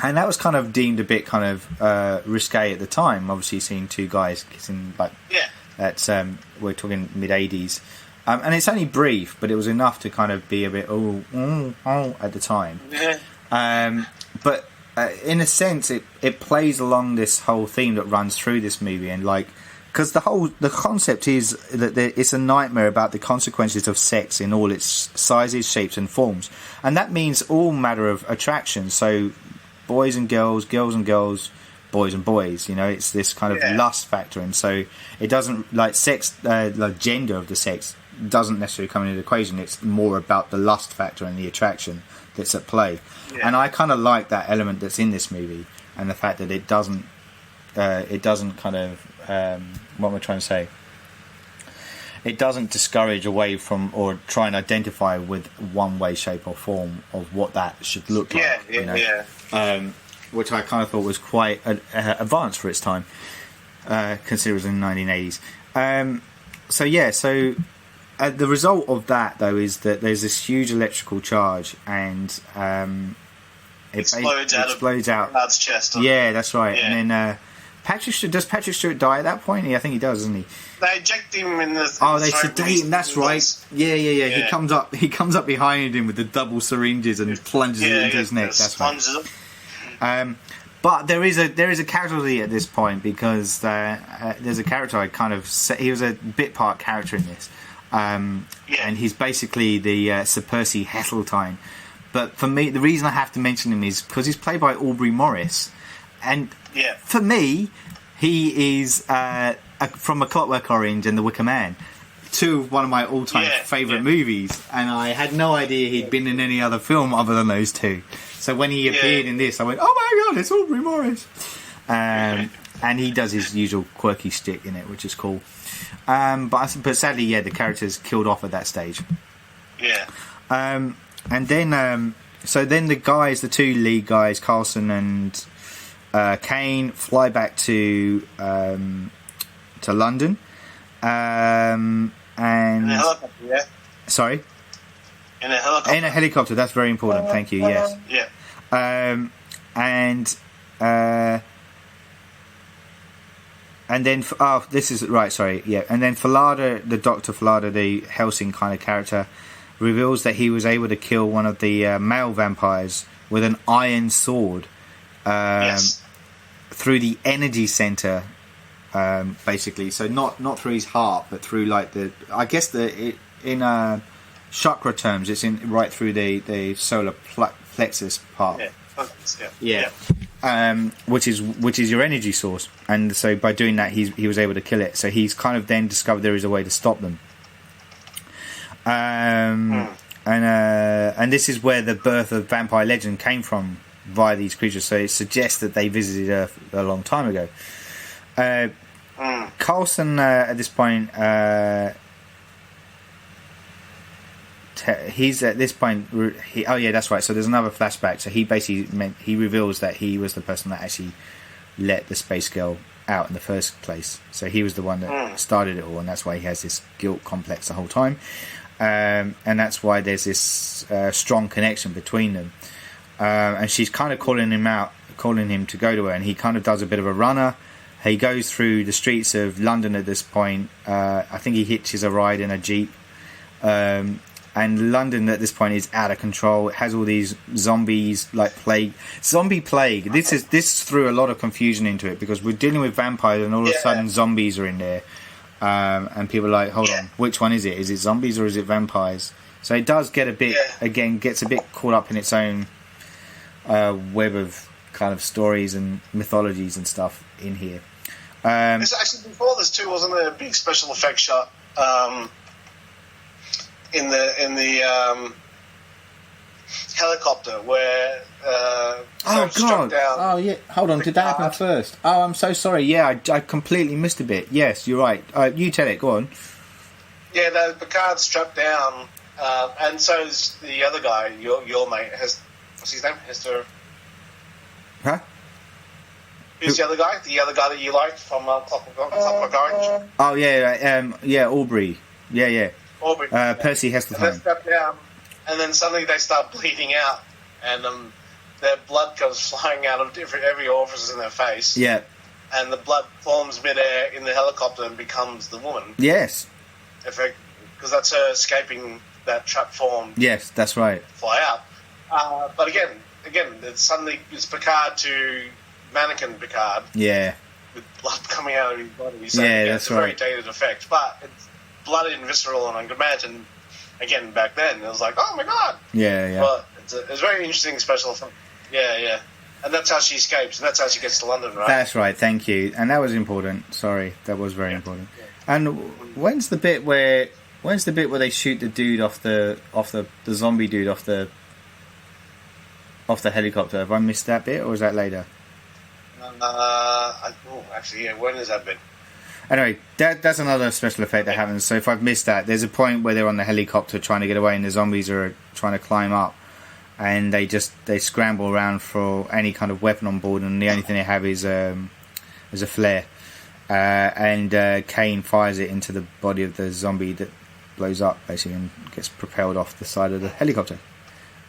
that was kind of deemed a bit kind of risque at the time. Obviously, seeing two guys kissing, like that's we're talking mid-80s, and it's only brief, but it was enough to kind of be a bit oh at the time. But in a sense, it plays along this whole theme that runs through this movie, and like, because the concept is that it's a nightmare about the consequences of sex in all its sizes, shapes, and forms, and that means all matter of attraction. So, boys and girls, girls and girls, boys and boys. You know, it's this kind of lust factor, and so it doesn't like sex, like gender of the sex doesn't necessarily come into the equation. It's more about the lust factor and the attraction that's at play. And I kind of like that element that's in this movie, and the fact that it doesn't kind of what am I trying to say? It doesn't discourage away from or try and identify with one way, shape, or form of what that should look like. Which I kind of thought was quite advanced for its time, considering it was in the 1980s. So the result of that, though, is that there's this huge electrical charge, and it explodes out Brad's chest. Yeah, that's right. Yeah. And then does Patrick Stewart die at that point? I think he does, doesn't he? They eject him in the. Oh, they sedate him. That's right. Yeah. He comes up behind him with the double syringes and plunges it into his neck. That's right. But there is a casualty at this point, because there's a character he was a bit part character in this. And he's basically the Sir Percy Heseltine. But for me, the reason I have to mention him is because he's played by Aubrey Morris, and for me, he is from A Clockwork Orange and The Wicker Man, two of one of my all-time favourite movies, and I had no idea he'd been in any other film other than those two. So when he appeared in this, I went, "Oh my god, it's Aubrey Morris!" And he does his usual quirky shtick in it, which is cool. But sadly, the character's killed off at that stage. And then, so then the two lead guys, Coulson and Kane, fly back to London. And in a helicopter, sorry. In a helicopter. In a helicopter. That's very important. Thank you. Yes. And then, this is right. Sorry, And then Falada, the Dr. Falada, the Helsing kind of character, reveals that he was able to kill one of the male vampires with an iron sword through the energy center, basically. So not through his heart, but through like in chakra terms, it's in right through the solar plexus part. Which is your energy source, and so by doing that he was able to kill it. So he's kind of then discovered there is a way to stop them, and this is where the birth of vampire legend came from, via these creatures. So it suggests that they visited Earth a long time ago. Coulson at this point, he's at this point. That's right. So there's another flashback. So he basically he reveals that he was the person that actually let the space girl out in the first place. So he was the one that started it all, and that's why he has this guilt complex the whole time. and that's why there's this strong connection between them. And she's kind of calling him to go to her, and he kind of does a bit of a runner. He goes through the streets of London at this point. I think he hitches a ride in a Jeep. And London at this point is out of control. It has all these zombies, like zombie plague. This threw a lot of confusion into it, because we're dealing with vampires and all of a sudden zombies are in there. And people are like, hold on, which one is it? Is it zombies or is it vampires? So it does get a bit, gets a bit caught up in its own web of kind of stories and mythologies and stuff in here. It's actually, before this too, wasn't there a big special effect shot in the helicopter where struck down? Oh yeah, hold on, did that happen first? Oh, I'm so sorry. Yeah, I completely missed a bit. Yes, you're right. You tell it, go on. Yeah, the Picard struck down, and so is the other guy, your mate. What's his name? Hester. Huh? Who's the other guy? The other guy that you liked from Clockwork Orange? Oh yeah, Aubrey. Yeah. Aubrey. Percy Heseltine. They step down, and then suddenly they start bleeding out, and their blood comes flying out of every orifice in their face. Yeah. And the blood forms midair in the helicopter and becomes the woman. Yes. Because that's her escaping that trap form. Yes, that's right. Fly out. But again, it's Picard to mannequin Picard. Yeah. With blood coming out of his body. So that's right. It's a very dated effect, but it's bloody and visceral, and I can imagine, again, back then, it was like, oh my god! Yeah. But it's a very interesting special effect. Yeah. And that's how she escapes, and that's how she gets to London, right? That's right, thank you. And that was important. Sorry, that was very important. Yeah. And when's the bit where they shoot the dude off the zombie dude off the helicopter? Have I missed that bit, or is that later? When is that bit? Anyway, that's another special effect that happens. So if I've missed that, there's a point where they're on the helicopter trying to get away, and the zombies are trying to climb up, and they scramble around for any kind of weapon on board, and the only thing they have is a flare, and Kane fires it into the body of the zombie that blows up basically and gets propelled off the side of the helicopter.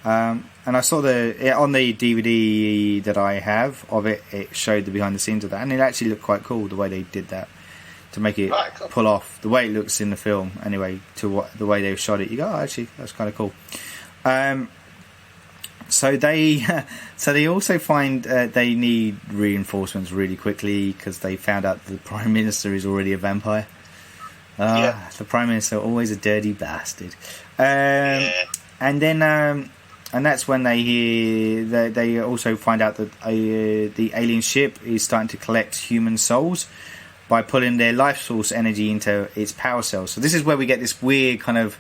And I saw on the DVD that I have of it. It showed the behind the scenes of that, and it actually looked quite cool the way they did that to make it pull off the way it looks in the film. Anyway, the way they shot it, you go, oh, actually, that's kind of cool. So they also find they need reinforcements really quickly, because they found out the Prime Minister is already a vampire. The Prime Minister, always a dirty bastard. And then and that's when they also find out that the alien ship is starting to collect human souls by pulling their life source energy into its power cells. So this is where we get this weird kind of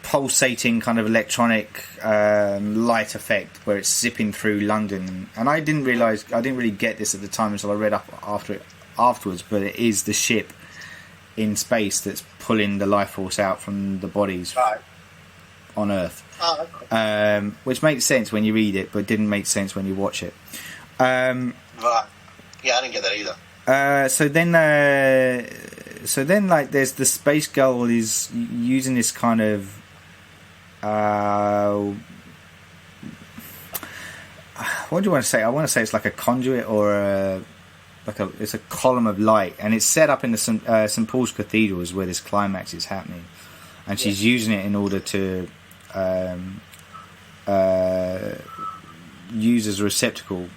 pulsating kind of electronic light effect where it's zipping through London. And I didn't really get this at the time until I read up afterwards, but it is the ship in space that's pulling the life force out from the bodies on Earth. Which makes sense when you read it, but didn't make sense when you watch it. Yeah, I didn't get that either. So then, like, there's the space girl is using this kind of what do you want to say? I want to say it's like a conduit or it's a column of light, and it's set up in the St. Paul's Cathedral is where this climax is happening, and she's using it in order to use as a receptacle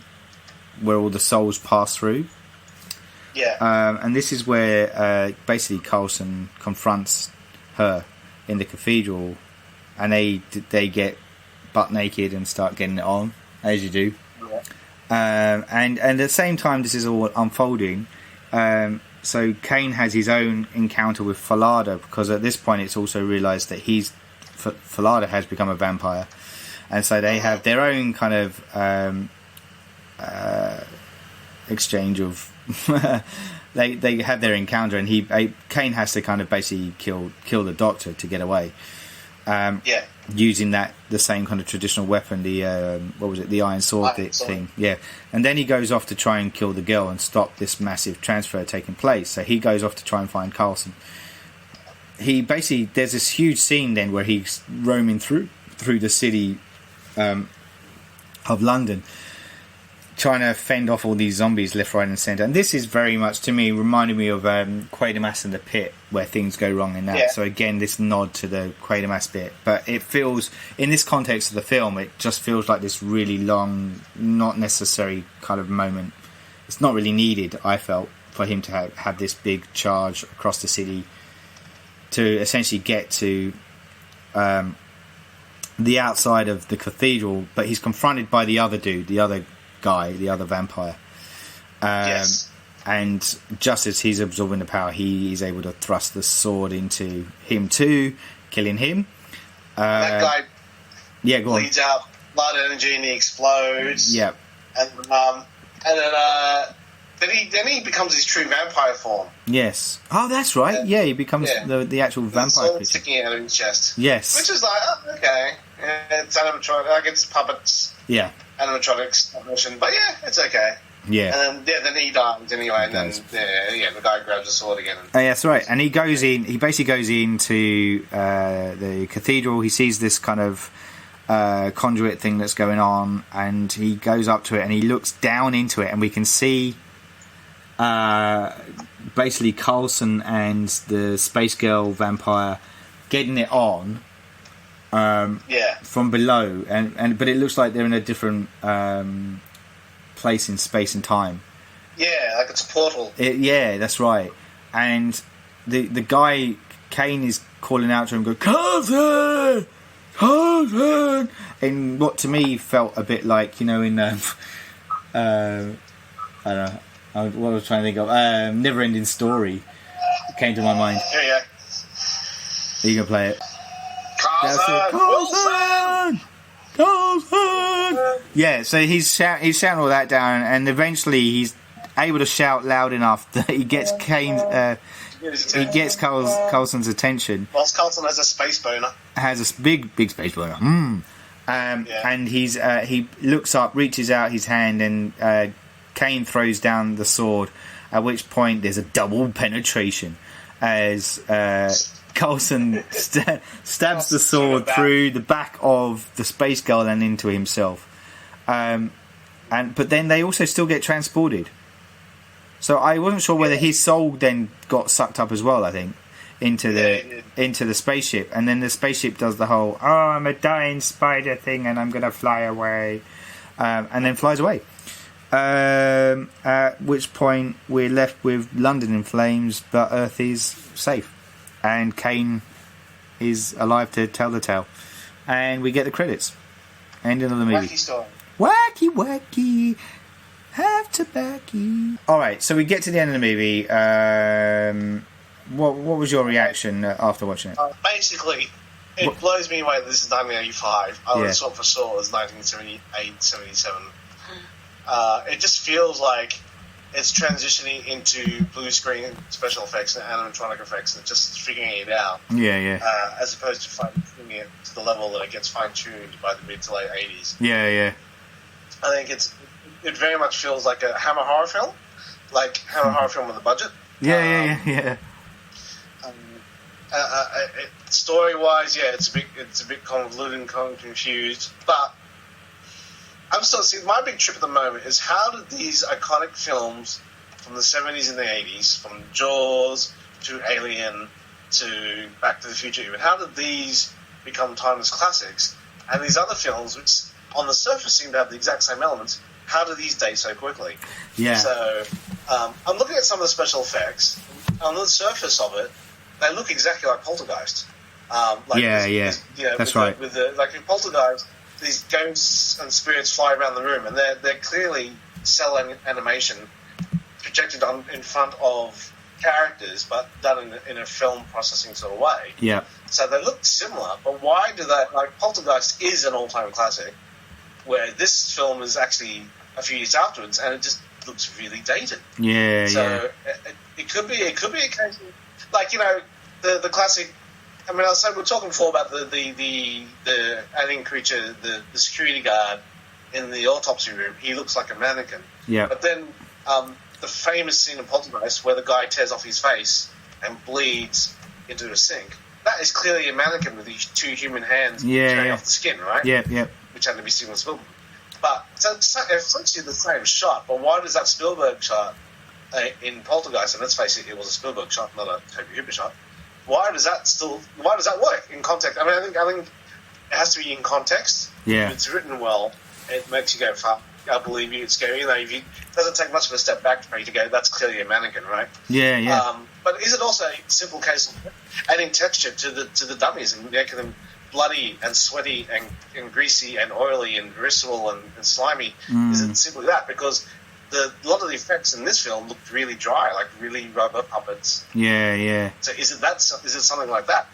where all the souls pass through. And this is where basically Coulson confronts her in the cathedral, and they get butt naked and start getting it on, as you do. And at the same time this is all unfolding, so Kane has his own encounter with Falada, because at this point it's also realised that Falada has become a vampire, and so they have their own kind of exchange of they have their encounter, and Kane has to kind of basically kill the Doctor to get away, using the same kind of traditional weapon, the the iron sword thing, and then he goes off to try and kill the girl and stop this massive transfer taking place. So he goes off to try and find Coulson, he basically, there's this huge scene then where he's roaming through the city of London, trying to fend off all these zombies left, right, and centre. And this is very much, to me, reminded me of Quatermass and the Pit, where things go wrong in that. Yeah. So again, this nod to the Quatermass bit, but it feels, in this context of the film, it just feels like this really long, not necessary kind of moment. It's not really needed, I felt, for him to have this big charge across the city to essentially get to the outside of the cathedral, but he's confronted by the other dude, the other guy, the other vampire. Yes. And just as he's absorbing the power, he is able to thrust the sword into him too, killing him. That guy go on. bleeds out blood energy and he explodes. Yeah. And then he becomes his true vampire form. Yes. Oh, that's right. Yeah, he becomes the actual vampire sword creature. sticking out of his chest. Yes. Which is like, oh, okay. Yeah, it's animatronic, like it's puppets. Yeah. Animatronics version, but yeah, it's okay. Yeah. And then he dies anyway, and then the guy grabs the sword again. Oh, yeah, that's right. And he goes in. He basically goes into the cathedral. He sees this kind of conduit thing that's going on, and he goes up to it and he looks down into it, and we can see basically Coulson and the Space Girl vampire getting it on. From below, but it looks like they're in a different place in space and time. Yeah, like it's a portal. That's right. And the guy Kane is calling out to him, "Go, Coulson, Coulson!" In what to me felt a bit like, in I don't know what I was trying to think of. Never Ending Story came to my mind. Yeah. Are you gonna play it? Coulson! Yeah, so he's shouting all that down, and eventually he's able to shout loud enough that he gets Coulson's attention. Whilst Coulson has a space boner. Has a big space boner. And he looks up, reaches out his hand, and Kane throws down the sword. At which point there's a double penetration as Coulson stabs the sword through the back of the Space Girl and into himself. But then they also still get transported. So I wasn't sure whether his soul then got sucked up as well, I think, into the spaceship. And then the spaceship does the whole, I'm a dying spider thing and I'm going to fly away. And then flies away. At which point we're left with London in flames, but Earth is safe. And Kane is alive to tell the tale. And we get the credits. Ending of the movie. Wacky story. Wacky. Have tobacco. Alright, so we get to the end of the movie. What was your reaction after watching it? Basically, it blows me away that this is 1985. I would have thought for sure it was 1978, 77. It just feels like it's transitioning into blue screen special effects and animatronic effects and just figuring it out. As opposed to fine-tuning it to the level that it gets fine-tuned by the mid to late 80s. I think it very much feels like a Hammer horror film. Like Hammer horror film with a budget. Story-wise, it's a bit convoluted and confused, but I'm still seeing my big trip at the moment is how did these iconic films from the 70s and the 80s, from Jaws to Alien to Back to the Future even, how did these become timeless classics? And these other films, which on the surface seem to have the exact same elements, how do these date so quickly? So I'm looking at some of the special effects. On the surface of it, they look exactly like Poltergeist. That's right. Like in Poltergeist, these ghosts and spirits fly around the room, and they're clearly cell animation projected in front of characters, but done in a film processing sort of way. So they look similar, but why do they? Like Poltergeist is an all-time classic, where this film is actually a few years afterwards, and it just looks really dated. So it could be a case of, like, the classic. I mean, we're talking before about the alien creature, the security guard in the autopsy room. He looks like a mannequin. But then the famous scene in Poltergeist where the guy tears off his face and bleeds into a sink, that is clearly a mannequin with these two human hands tearing off the skin, right? Yeah. Which had to be Steven Spielberg. But it's essentially the same shot. But why does that Spielberg shot in Poltergeist, and let's face it, it was a Spielberg shot, not a Tobe Hooper shot. Why does that work in context? I mean, I think it has to be in context. Yeah. If it's written well, it makes you go, fuck, I believe you, it's scary. You know, it doesn't take much of a step back for you to go, that's clearly a mannequin, right? Yeah. But is it also a simple case of adding texture to the dummies and making them bloody and sweaty and greasy and oily and visceral and slimy? Is it simply that? Because a lot of the effects in this film looked really dry, like really rubber puppets. Yeah. So is it something like that?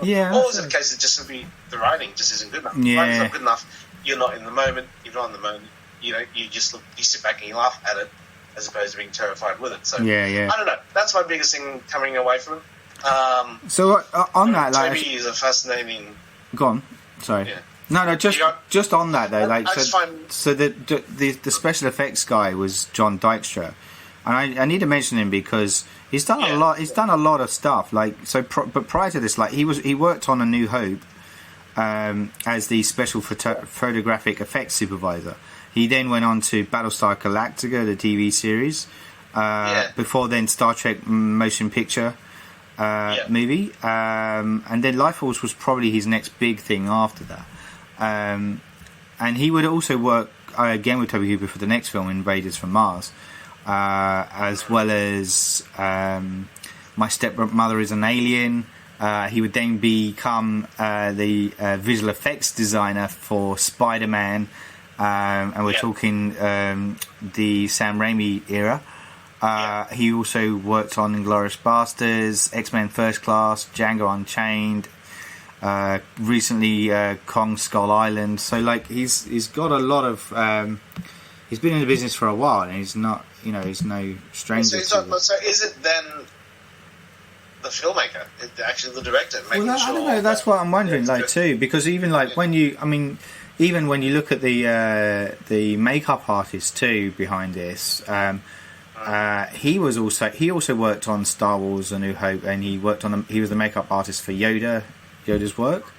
Yeah. Or is it a case of just simply the writing just isn't good enough? Yeah. The writing's not good enough. You're not in the moment. You're not in the moment. You know, you sit back and you laugh at it as opposed to being terrified with it. So yeah. I don't know. That's my biggest thing coming away from it. So on that, like, Toby is a fascinating. Go on. Sorry. Yeah. No, just on that though, like, so the special effects guy was John Dykstra, and I need to mention him because he's done a lot. He's done a lot of stuff. Like, so, but prior to this, like, he worked on A New Hope as the special photographic effects supervisor. He then went on to Battlestar Galactica, the TV series. Before then, Star Trek motion picture movie, and then Lifeforce was probably his next big thing after that. And he would also work again with Tobe Hooper for the next film, Invaders from Mars, as well as My Stepmother is an Alien. He would then become the visual effects designer for Spider-Man, and we're talking the Sam Raimi era. He also worked on Inglourious Basterds, X-Men First Class, Django Unchained, recently Kong Skull Island. So, like, he's got a lot of he's been in the business for a while, and he's not, he's no stranger. So is it then the filmmaker, actually the director, making I don't know, that's what I'm wondering, like, too, because even like when you look at the makeup artist too behind this, he also worked on Star Wars: A New Hope, and he was the makeup artist for Yoda's work.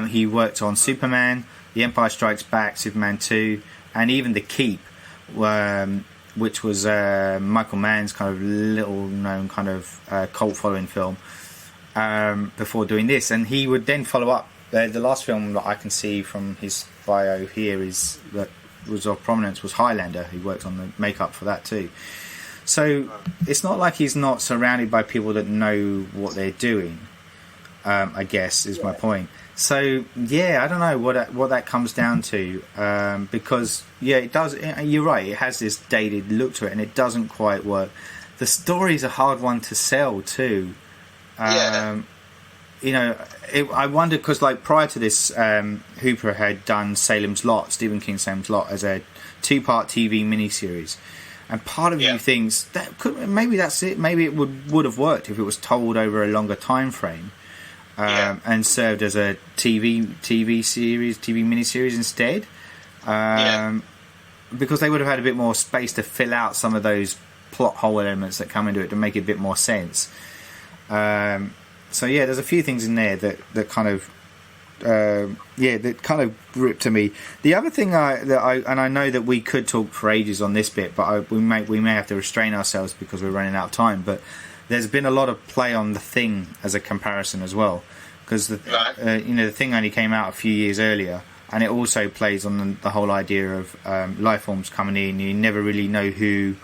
He worked on Superman, The Empire Strikes Back, Superman 2, and even The Keep, which was Michael Mann's kind of little known kind of cult following film, before doing this. And he would then follow up. The last film that I can see from his bio here that was of prominence was Highlander. He worked on the makeup for that too. So it's not like he's not surrounded by people that know what they're doing, I guess, is my point. So, I don't know what that comes down to, because, it does. You're right, it has this dated look to it, and it doesn't quite work. The story's a hard one to sell, too. I wonder, because, like, prior to this, Hooper had done Stephen King's Salem's Lot, as a 2-part TV miniseries. And part of you thinks that maybe that's it. Maybe it would have worked if it was told over a longer time frame, and served as a TV miniseries instead. Because they would have had a bit more space to fill out some of those plot hole elements that come into it to make it a bit more sense. There's a few things in there that kind of. That kind of gripped to me. The other thing I know that we could talk for ages on this bit, but we may have to restrain ourselves because we're running out of time. But there's been a lot of play on The Thing as a comparison as well, because The Thing only came out a few years earlier, and it also plays on the whole idea of life forms coming in. You never really know who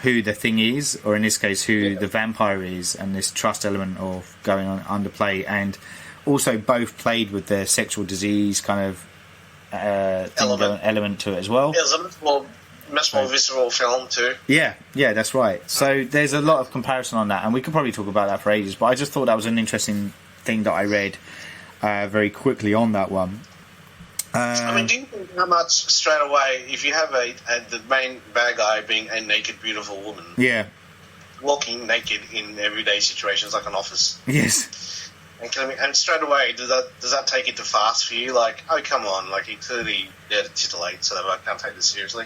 the Thing is, or in this case, who the vampire is, and this trust element of going on underplay, and also both played with the sexual disease kind of element to it as well. It's a much more visceral film too. Yeah, that's right. So there's a lot of comparison on that, and we could probably talk about that for ages, but I just thought that was an interesting thing that I read very quickly on that one. Do you think how much straight away, if you have the main bad guy being a naked, beautiful woman, walking naked in everyday situations like an office, and straight away, does that take it too fast for you? Like, oh, come on, like, he clearly there to titillate, so I can't take this seriously.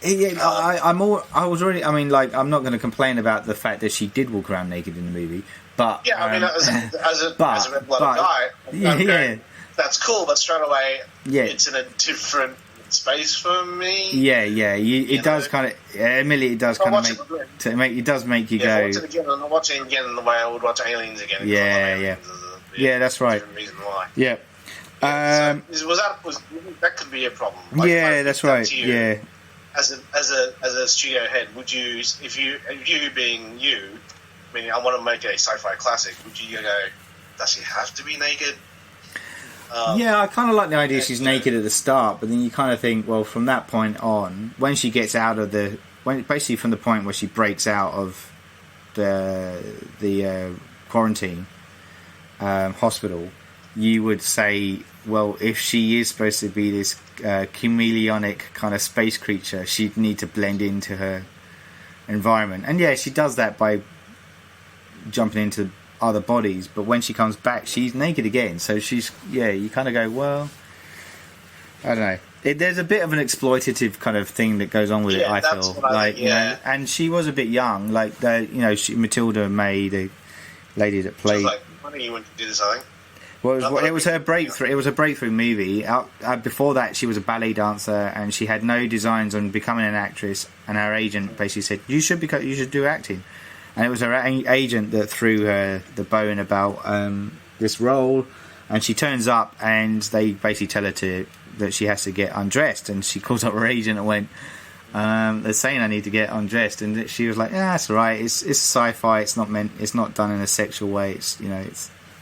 I was already. I mean, like, I'm not going to complain about the fact that she did walk around naked in the movie, but yeah, I mean, as a red-blooded guy, that's cool. But straight away, it's in a different space for me. Yeah. It does kind of. Admittedly, it does kind of make. It does make you go. Watch it again, and watch it again the way I would watch Aliens again. Yeah, that's right. Reason why. Yeah. So that could be a problem? Like, that's right. Yeah. As a studio head, would you, if you being you, I mean, I want to make a sci-fi classic, would you go, does she have to be naked? I kind of like the idea she's naked at the start, but then you kind of think, well, from that point on, when she gets out of basically from the point where she breaks out of the quarantine hospital, you would say, well, if she is supposed to be this chameleonic kind of space creature, she'd need to blend into her environment. And she does that by jumping into other bodies, but when she comes back, she's naked again. So she's, you kind of go, well, I don't know. There's a bit of an exploitative kind of thing that goes on with it, I feel. Like, you know, and she was a bit young. Like, Matilda May, the lady that played... She was like, why don't you want to do this, I think? Well, it was her breakthrough. It was a breakthrough movie. Before that, she was a ballet dancer, and she had no designs on becoming an actress. And her agent basically said, "You should do acting." And it was her agent that threw her the bone about this role. And she turns up, and they basically tell her that she has to get undressed. And she calls up her agent and went, "They're saying I need to get undressed." And she was like, "Yeah, that's all right. It's sci-fi. It's not done in a sexual way. It's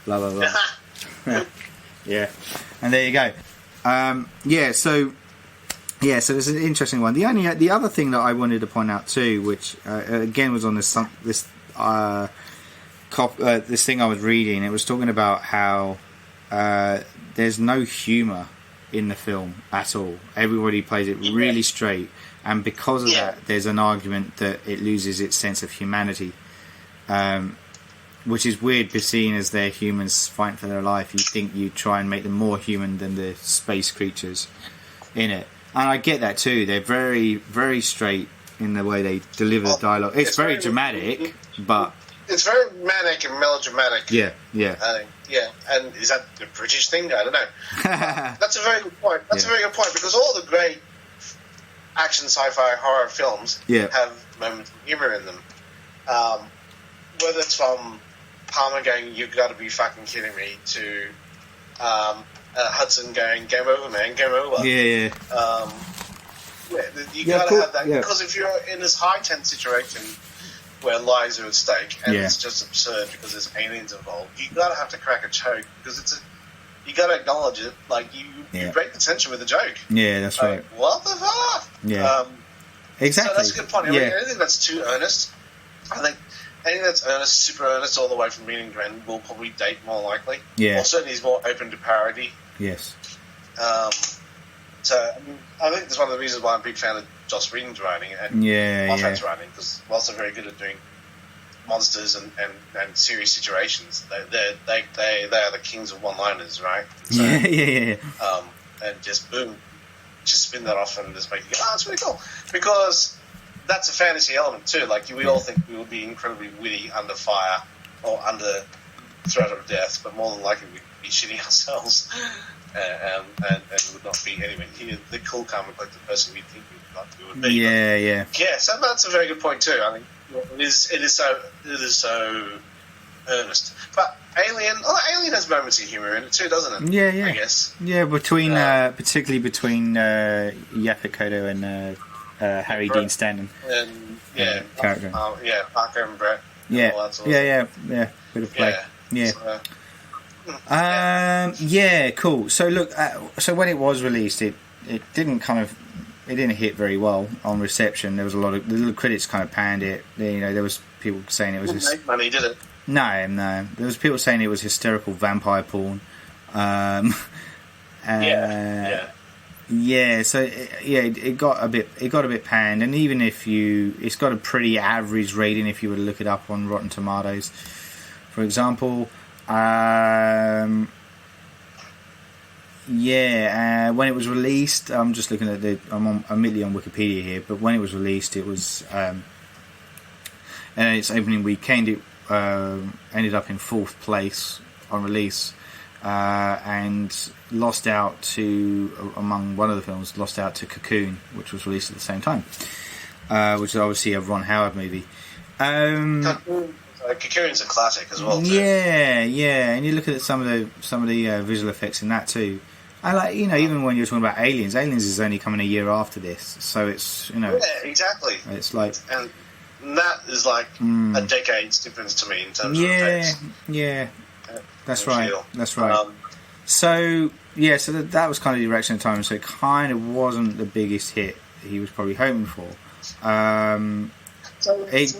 blah blah blah." Yeah, and there you go. So it's an interesting one. The other thing that I wanted to point out too, which again was on this thing I was reading. It was talking about how there's no humour in the film at all. Everybody plays it really straight, and because of that, there's an argument that it loses its sense of humanity. Which is weird, because seeing as they're humans fighting for their life, you think you try and make them more human than the space creatures in it. And I get that too. They're very, very straight in the way they deliver the dialogue. It's very dramatic, but... It's very manic and melodramatic. Yeah. And is that the British thing? I don't know. That's a very good point. That's a very good point, because all the great action, sci-fi, horror films have moments of humour in them. Whether it's from Palmer going, "You've got to be fucking kidding me," to Hudson going, "Game over, man, game over." You got to have that, because if you're in this high tense situation where lives are at stake and it's just absurd because there's aliens involved, you got to have to crack a joke, because you got to acknowledge it. Like you break the tension with a joke. Yeah, that's right. What the fuck? Yeah, exactly. So that's a good point. I mean, anything that's too earnest, I think. Anything that's earnest, super earnest, all the way from meaning to end, will probably date more likely. Yeah. Or certainly is more open to parody. Yes. So I think that's one of the reasons why I'm a big fan of Joss Whedon's writing and Moffat's writing, because whilst they're very good at doing monsters and serious situations, they are the kings of one-liners, right? So, and just boom, just spin that off and just make you go, "Oh, that's really cool," because that's a fantasy element too. Like we all think we would be incredibly witty under fire or under threat of death, but more than likely we'd be shitting ourselves and would not be anywhere near the cool, calm, and collected person we think we would be. Yeah. So that's a very good point too. I think it is so earnest. But Alien has moments of humour in it too, doesn't it? Yeah. I guess. Yeah, particularly between Yaphet Kotto and Harry Dean Stanton. Character. Parker and Brett. Bit of play. Cool. So look, so when it was released, it didn't hit very well on reception. There was the critics kind of panned it. There was people saying it was didn't make money, did it? No. There was people saying it was hysterical vampire porn. It got a bit panned, and even if it's got a pretty average rating if you were to look it up on Rotten Tomatoes, for example. Yeah, when it was released, I'm just looking at I'm immediately on Wikipedia here, but when it was released, it was its opening weekend. It ended up in 4th place on release, and lost out to among one of the films, lost out to Cocoon, which was released at the same time, which is obviously a Ron Howard movie. Cocoon's a classic as well. Too. Yeah, and you look at some of the visual effects in that too. I like, even when you're talking about Aliens is only coming a year after this, so it's Yeah, exactly. It's like, and that is like a decade's difference to me in terms of effects. Yeah, that's right. So that was kind of the direction at the time. So it kind of wasn't the biggest hit he was probably hoping for. It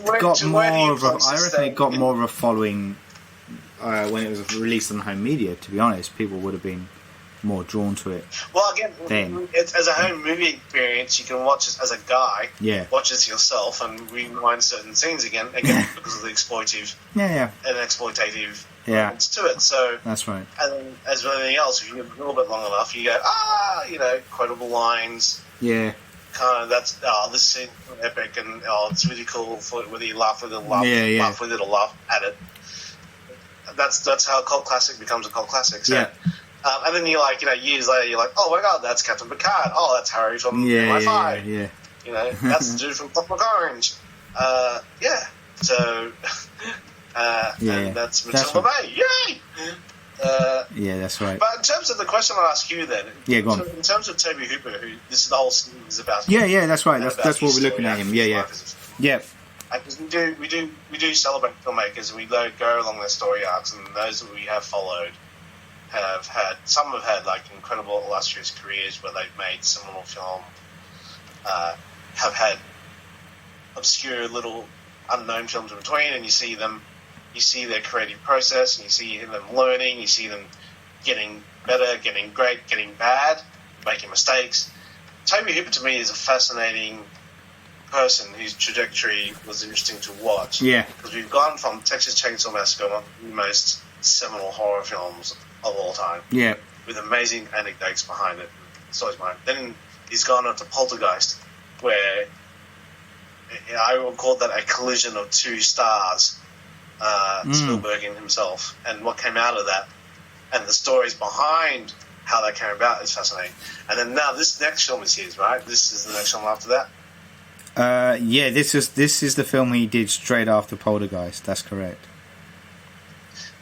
got more of a following when it was released on home media. To be honest, people would have been more drawn to it. Well, again, it's, as a home movie experience, you can watch it as a guy. Yeah. Watch it yourself and rewind certain scenes again because of the exploitative. And exploitative elements to it. So that's right. And as with anything else, if you live a little bit long enough, you go, quotable lines. Yeah. Kind of this scene is epic and it's really cool for whether you laugh with it or laugh with it or laugh at it. That's how a cult classic becomes a cult classic. So, and then years later you're like, oh my god, that's Captain Picard. Oh, that's Harry from MI5. That's the dude from Clockwork Orange. So and that's Matilda May. Yay! That's right. But in terms of the question I'll ask you then, go on. In terms of Tobe Hooper, who this is the whole series is about. That's right. That's what we're looking at him. Because we do celebrate filmmakers, and we go along their story arcs, and those that we have followed have had like incredible illustrious careers where they've made seminal film, have had obscure little unknown films in between, and you see their creative process, and you see them learning, you see them getting better, getting great, getting bad, making mistakes. Tobe Hooper to me is a fascinating person whose trajectory was interesting to watch. Yeah. Because we've gone from Texas Chainsaw Massacre, one of the most seminal horror films of all time. Yeah. With amazing anecdotes behind it. Stories behind it. Then he's gone on to Poltergeist, where I would call that a collision of two stars, Spielberg and himself, and what came out of that, and the stories behind how that came about is fascinating. And then now this next film is his, right? This is the next film after that. This is the film he did straight after Poltergeist. That's correct.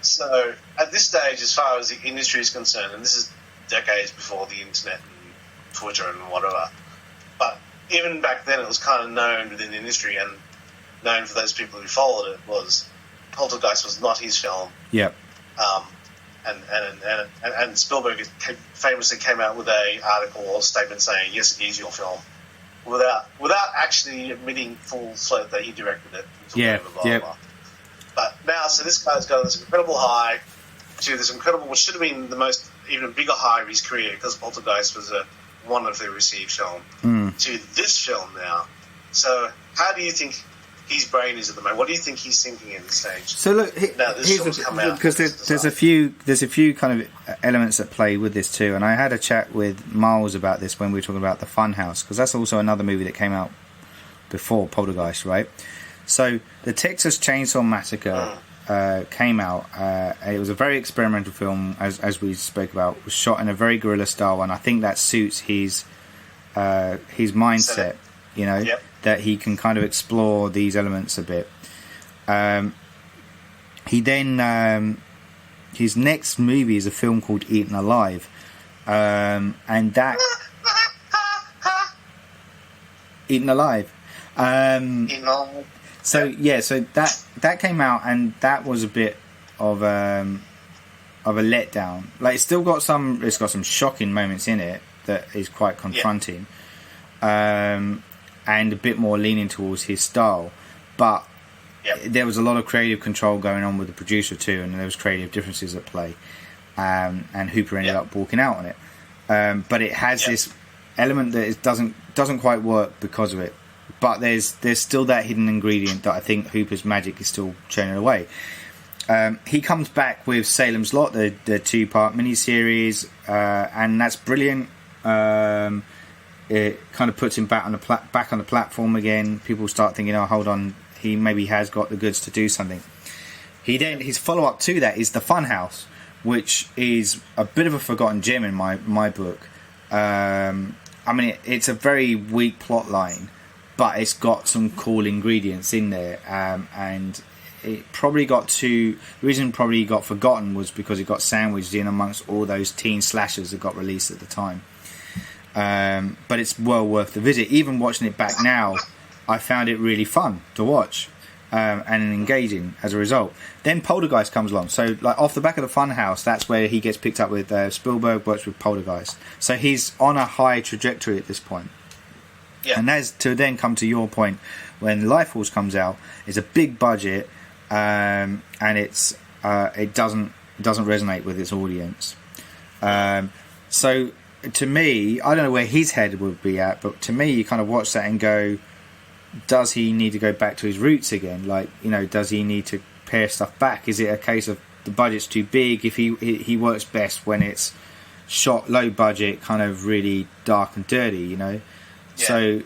So at this stage, as far as the industry is concerned, and this is decades before the internet and Twitter and whatever, but even back then it was kind of known within the industry and known for those people who followed it was Poltergeist was not his film. Yep. And Spielberg famously came out with a article or statement saying, yes, it is your film, without actually admitting full-fledged that he directed it. Blah. But now, so this guy's got this incredible high to this incredible, which should have been the most, even bigger high of his career, because Poltergeist was a wonderfully received film, to this film now. So how do you think his brain is at the moment? What do you think he's thinking at this stage? So look, because there's a few kind of elements that play with this too, and I had a chat with Miles about this when we were talking about The Funhouse, because that's also another movie that came out before Poltergeist, right? So the Texas Chainsaw Massacre came out. It was a very experimental film, as we spoke about. It was shot in a very guerrilla style, and I think that suits his mindset. That he can kind of explore these elements a bit. He then his next movie is a film called Eaten Alive, and that Eaten Alive. So that came out, and that was a bit of a letdown. Like it's got some shocking moments in it that is quite confronting, and a bit more leaning towards his style. But there was a lot of creative control going on with the producer too, and there was creative differences at play. And Hooper ended up walking out on it. But it has this element that doesn't quite work because of it. But there's still that hidden ingredient that I think Hooper's magic is still churning away. He comes back with Salem's Lot, the 2-part miniseries, and that's brilliant. It kind of puts him back on the platform again. People start thinking, "Oh, hold on, he maybe has got the goods to do something." His follow up to that is the Funhouse, which is a bit of a forgotten gem in my book. I mean, it's a very weak plot line, but it's got some cool ingredients in there, and it probably the reason it probably got forgotten was because it got sandwiched in amongst all those teen slashers that got released at the time. But it's well worth the visit. Even watching it back now, I found it really fun to watch. And engaging as a result. Then Poltergeist comes along. So, like, off the back of the Funhouse, that's where he gets picked up with Spielberg, works with Poltergeist. So he's on a high trajectory at this point. Yeah. And as to then come to your point, when Lifeforce comes out, it's a big budget, and it doesn't resonate with its audience. So to me, I don't know where his head would be at, but to me, you kind of watch that and go, does he need to go back to his roots again? Like, you know, does he need to pare stuff back? Is it a case of the budget's too big? If he works best when it's shot low budget, kind of really dark and dirty, you know? Yeah. So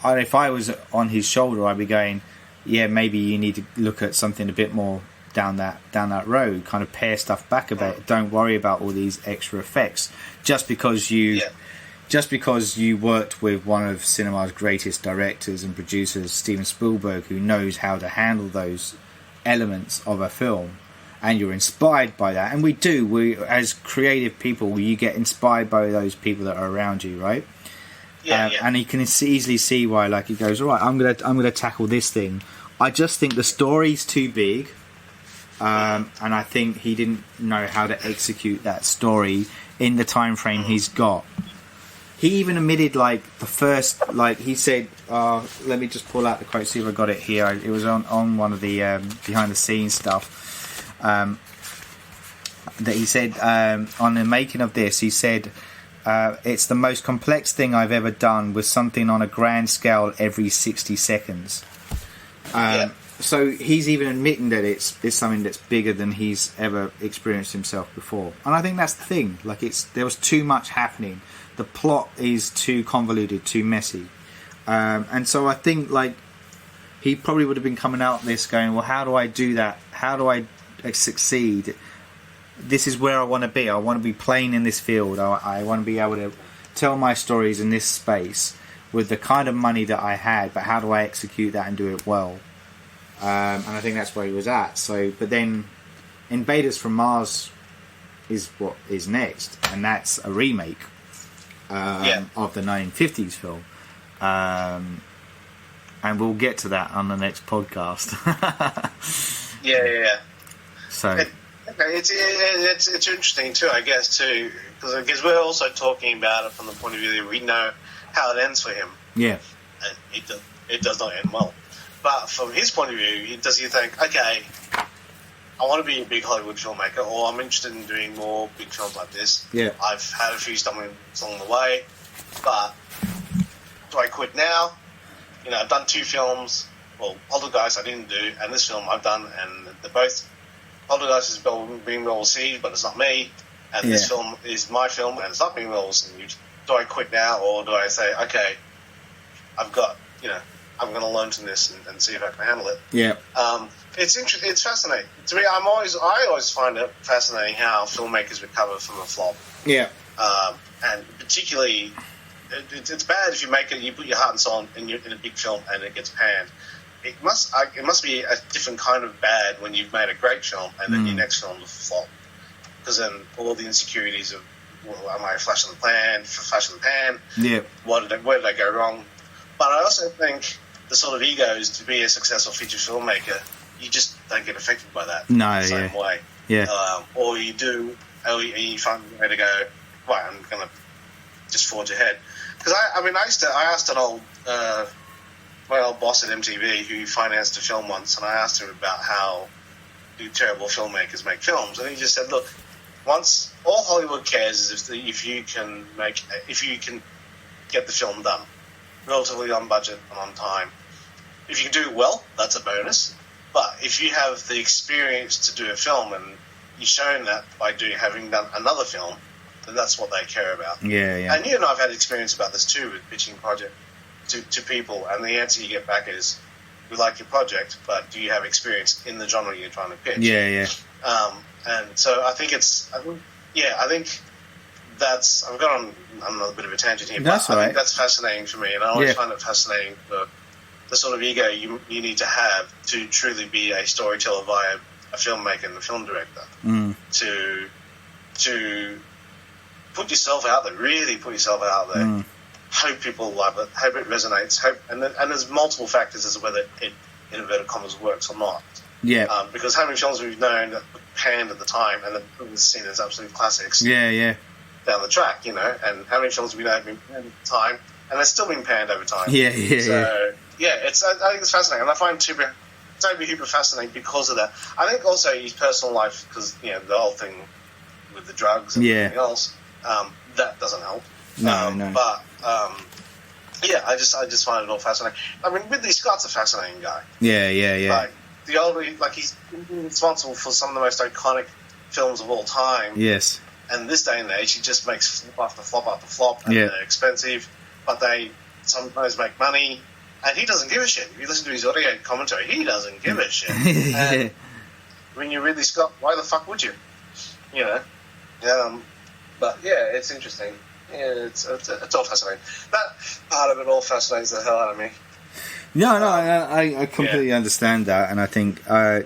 if I was on his shoulder, I'd be going, yeah, maybe you need to look at something a bit more down that road, kind of pare stuff back a bit. Don't worry about all these extra effects. Just because you worked with one of cinema's greatest directors and producers, Steven Spielberg, who knows how to handle those elements of a film, and you're inspired by that, and we as creative people, you get inspired by those people that are around you, right? And you can easily see why, like, he goes, all right, I'm gonna tackle this thing. I just think the story's too big, and I think he didn't know how to execute that story in the time frame he's got. He even admitted, like, the first, like, he said, let me just pull out the quote, see if I got it here. It was on one of the behind-the-scenes stuff that he said, on the making of this, he said, it's the most complex thing I've ever done with something on a grand scale every 60 seconds. So he's even admitting that it's something that's bigger than he's ever experienced himself before. And I think that's the thing. Like, there was too much happening. The plot is too convoluted, too messy. And so I think, like, he probably would have been coming out this going, well, how do I do that? How do I succeed? This is where I want to be. I want to be playing in this field. I want to be able to tell my stories in this space with the kind of money that I had, but how do I execute that and do it well? And I think that's where he was at. So, but then Invaders from Mars is what is next, and that's a remake of the 1950s film, and we'll get to that on the next podcast. So it's interesting too, I guess, too, because we're also talking about it from the point of view that we know how it ends for him. Yeah, and it does not end well. But from his point of view, does he think, okay, I want to be a big Hollywood filmmaker, or I'm interested in doing more big films like this. Yeah. I've had a few stumblings along the way, but do I quit now? You know, I've done 2 films. Well, Poltergeist I didn't do, and this film I've done, and they're both... Poltergeist is being well received, but it's not me. And this film is my film, and it's not being well received. Do I quit now, or do I say, okay, I've got, you know, I'm going to learn from this and see if I can handle it. Yeah. It's interesting. It's fascinating to me. I always find it fascinating how filmmakers recover from a flop. Yeah. And particularly, it's bad if you make it. You put your heart and soul in a big film and it gets panned. It must be a different kind of bad when you've made a great film and then your next film will flop, because then all the insecurities of, well, am I a flash in the pan? Yeah. Where did I go wrong? But I also think the sort of egos to be a successful feature filmmaker, you just don't get affected by that the same way. Yeah. Or you do, or you find a way to go, right, I'm going to just forge ahead. Because I asked an old, my old boss at MTV who financed a film once, and I asked him about how do terrible filmmakers make films, and he just said, look, once all Hollywood cares is if you can get the film done relatively on budget and on time. If you can do it well, that's a bonus. But if you have the experience to do a film and you've shown that by having done another film, then that's what they care about. Yeah. And you and I have had experience about this too with pitching project to people, and the answer you get back is, we like your project, but do you have experience in the genre you're trying to pitch? Yeah. And so I think I think that's, I've gone on a bit of a tangent here, that's but right. I think that's fascinating for me, and I always find it fascinating the sort of ego you need to have to truly be a storyteller via a filmmaker and a film director. To put yourself out there, really put yourself out there, hope people love it, hope it resonates, and there's multiple factors as to whether it, in inverted commas, works or not. Yeah. Because how many films we've known that panned at the time and then seen as absolute classics down the track, and how many films we know have been panned at the time and they're still being panned over time. Yeah. I think it's fascinating, and I find Tobe Hooper fascinating because of that. I think also his personal life, because the whole thing with the drugs and everything else, that doesn't help. No. But I just find it all fascinating. I mean, Ridley Scott's a fascinating guy. Yeah. He's responsible for some of the most iconic films of all time. Yes. And this day and age, he just makes flop after flop after flop, and they're expensive, but they sometimes make money, and he doesn't give a shit. If you listen to his audio commentary, he doesn't give a shit. And when you're Ridley Scott, why the fuck would you? But it's interesting. Yeah, it's all fascinating. That part of it all fascinates the hell out of me. No, I completely understand that, and I think to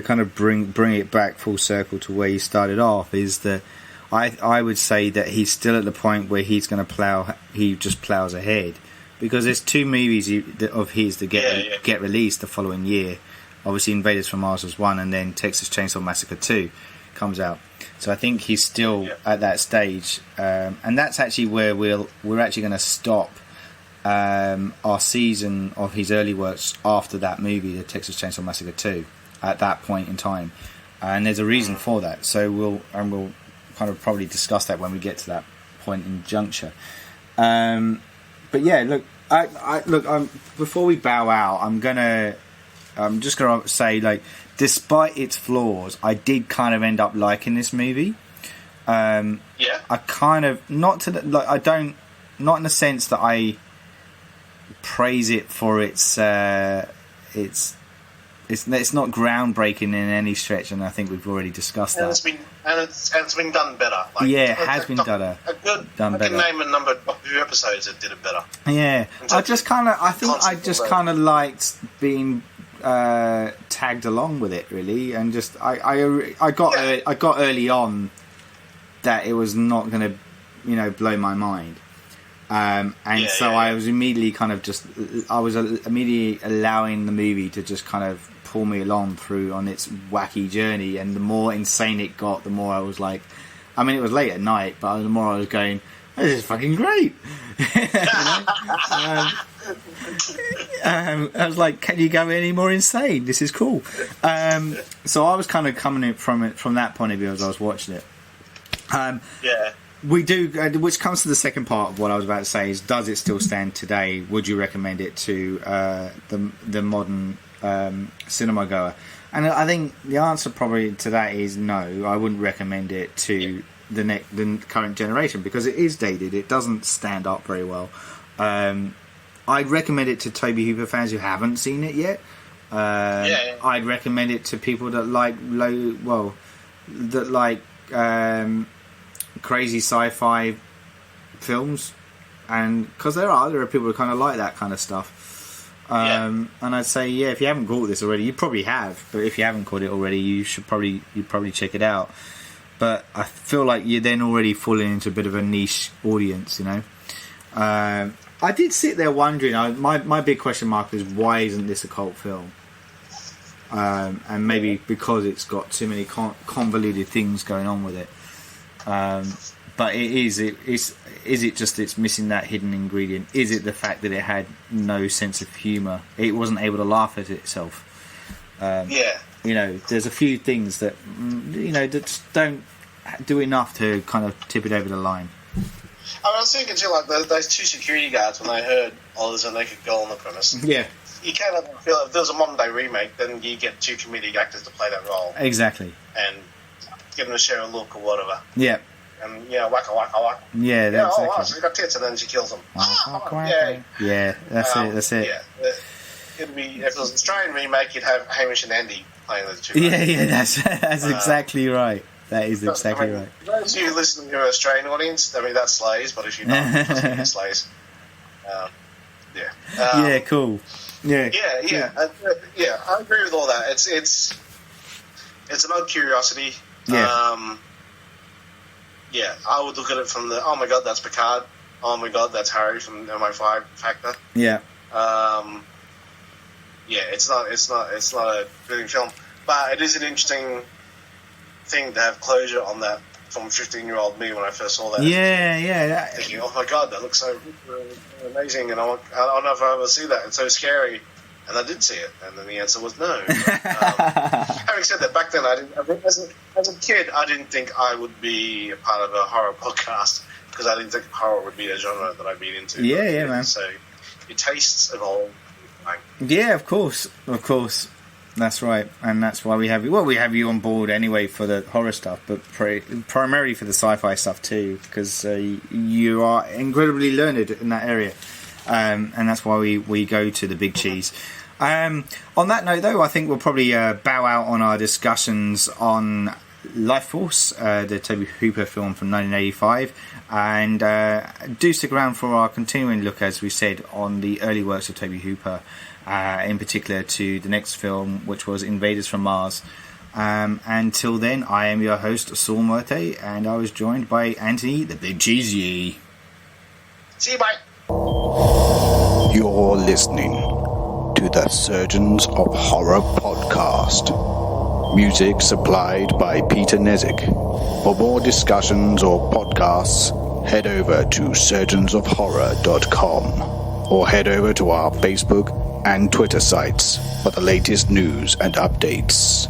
kind of bring it back full circle to where you started off is that I would say that he's still at the point where he's going to plow. He just plows ahead, because there's 2 movies of his that get released the following year. Obviously, Invaders from Mars was 1, and then Texas Chainsaw Massacre 2 comes out. So I think he's still at that stage, and that's actually where we're actually going to stop our season of his early works after that movie, the Texas Chainsaw Massacre 2, at that point in time, and there's a reason for that. So we'll kind of probably discuss that when we get to that point in juncture. But yeah, look, before we bow out, I'm just gonna say, like, despite its flaws, I did kind of end up liking this movie. I kind of not in the sense that I praise it for it's not groundbreaking in any stretch, and I think we've already discussed that. It's been done better. It has been better. I can name a number of episodes that did it better. Yeah, I just kind of liked being tagged along with it, really, and just I got early on that it was not going to blow my mind. I was immediately immediately allowing the movie to just kind of pull me along through on its wacky journey, and the more insane it got, the more I was like, I mean, it was late at night, but the more I was going, this is fucking great. I was like, can you go any more insane? This is cool. So I was kind of coming from that point of view as I was watching it. We do, which comes to the second part of what I was about to say, is, does it still stand today? Would you recommend it to the modern cinema goer? And I think the answer probably to that is no. I wouldn't recommend it to the current generation, because it is dated. It doesn't stand up very well. I'd recommend it to Tobe Hooper fans who haven't seen it yet. I'd recommend it to people that like crazy sci-fi films, and because there are people who kind of like that kind of stuff. And I'd say, if you haven't caught this already, you probably have, but if you haven't caught it already, you'd probably check it out. But I feel like you're then already falling into a bit of a niche audience, I did sit there wondering, my big question mark is, why isn't this a cult film? And maybe because it's got too many convoluted things going on with it. But is it just it's missing that hidden ingredient? Is it the fact that it had no sense of humour? It wasn't able to laugh at itself. There's a few things that that just don't do enough to kind of tip it over the line. I was thinking too, like those 2 security guards, when they heard, there's a naked girl on the premise. Yeah. you kind of feel if there was a modern day remake, then you get 2 comedic actors to play that role. Exactly. And get them to share a look or whatever. Yeah. And waka waka waka. Yeah, that's oh, exactly. wow, she's got tits, and then she kills them. Yeah, that's it. That's it. Yeah. It'd be, if it was an Australian remake, you'd have Hamish and Andy playing the 2. Yeah, that's exactly right. That is exactly right. Those of you listening to an Australian audience, I mean, that slays, but if you're not, it doesn't slays. Yeah, cool. Yeah. Yeah, I agree with all that. It's an odd curiosity. Yeah. Yeah, I would look at it from the, oh my god, that's Picard. Oh my god, that's Harry from MI5 Factor. Yeah. Yeah, it's not a brilliant film, but it is an interesting thing to have closure on that from 15-year-old me when I first saw that. Yeah. Thinking, oh my god, that looks so amazing, and I don't know if I ever see that. It's so scary, and I did see it, and then the answer was no. Having said that, back then as a kid, I didn't think I would be a part of a horror podcast because I didn't think horror would be a genre that I'd be into. Yeah, man. So your tastes evolve. Yeah, of course. That's right, and that's why we have you. Well, we have you on board anyway for the horror stuff, but primarily for the sci-fi stuff too, because you are incredibly learned in that area, and that's why we go to the big cheese. On that note, though, I think we'll probably bow out on our discussions on Lifeforce, the Tobe Hooper film from 1985, and do stick around for our continuing look, as we said, on the early works of Tobe Hooper. In particular to the next film, which was Invaders from Mars. Until then, I am your host, Saul Murte, and I was joined by Anthony, the Big Cheesy. See you, bye. You're listening to the Surgeons of Horror podcast. Music supplied by Peter Nezik. For more discussions or podcasts, head over to surgeonsofhorror.com or head over to our Facebook and Twitter sites for the latest news and updates.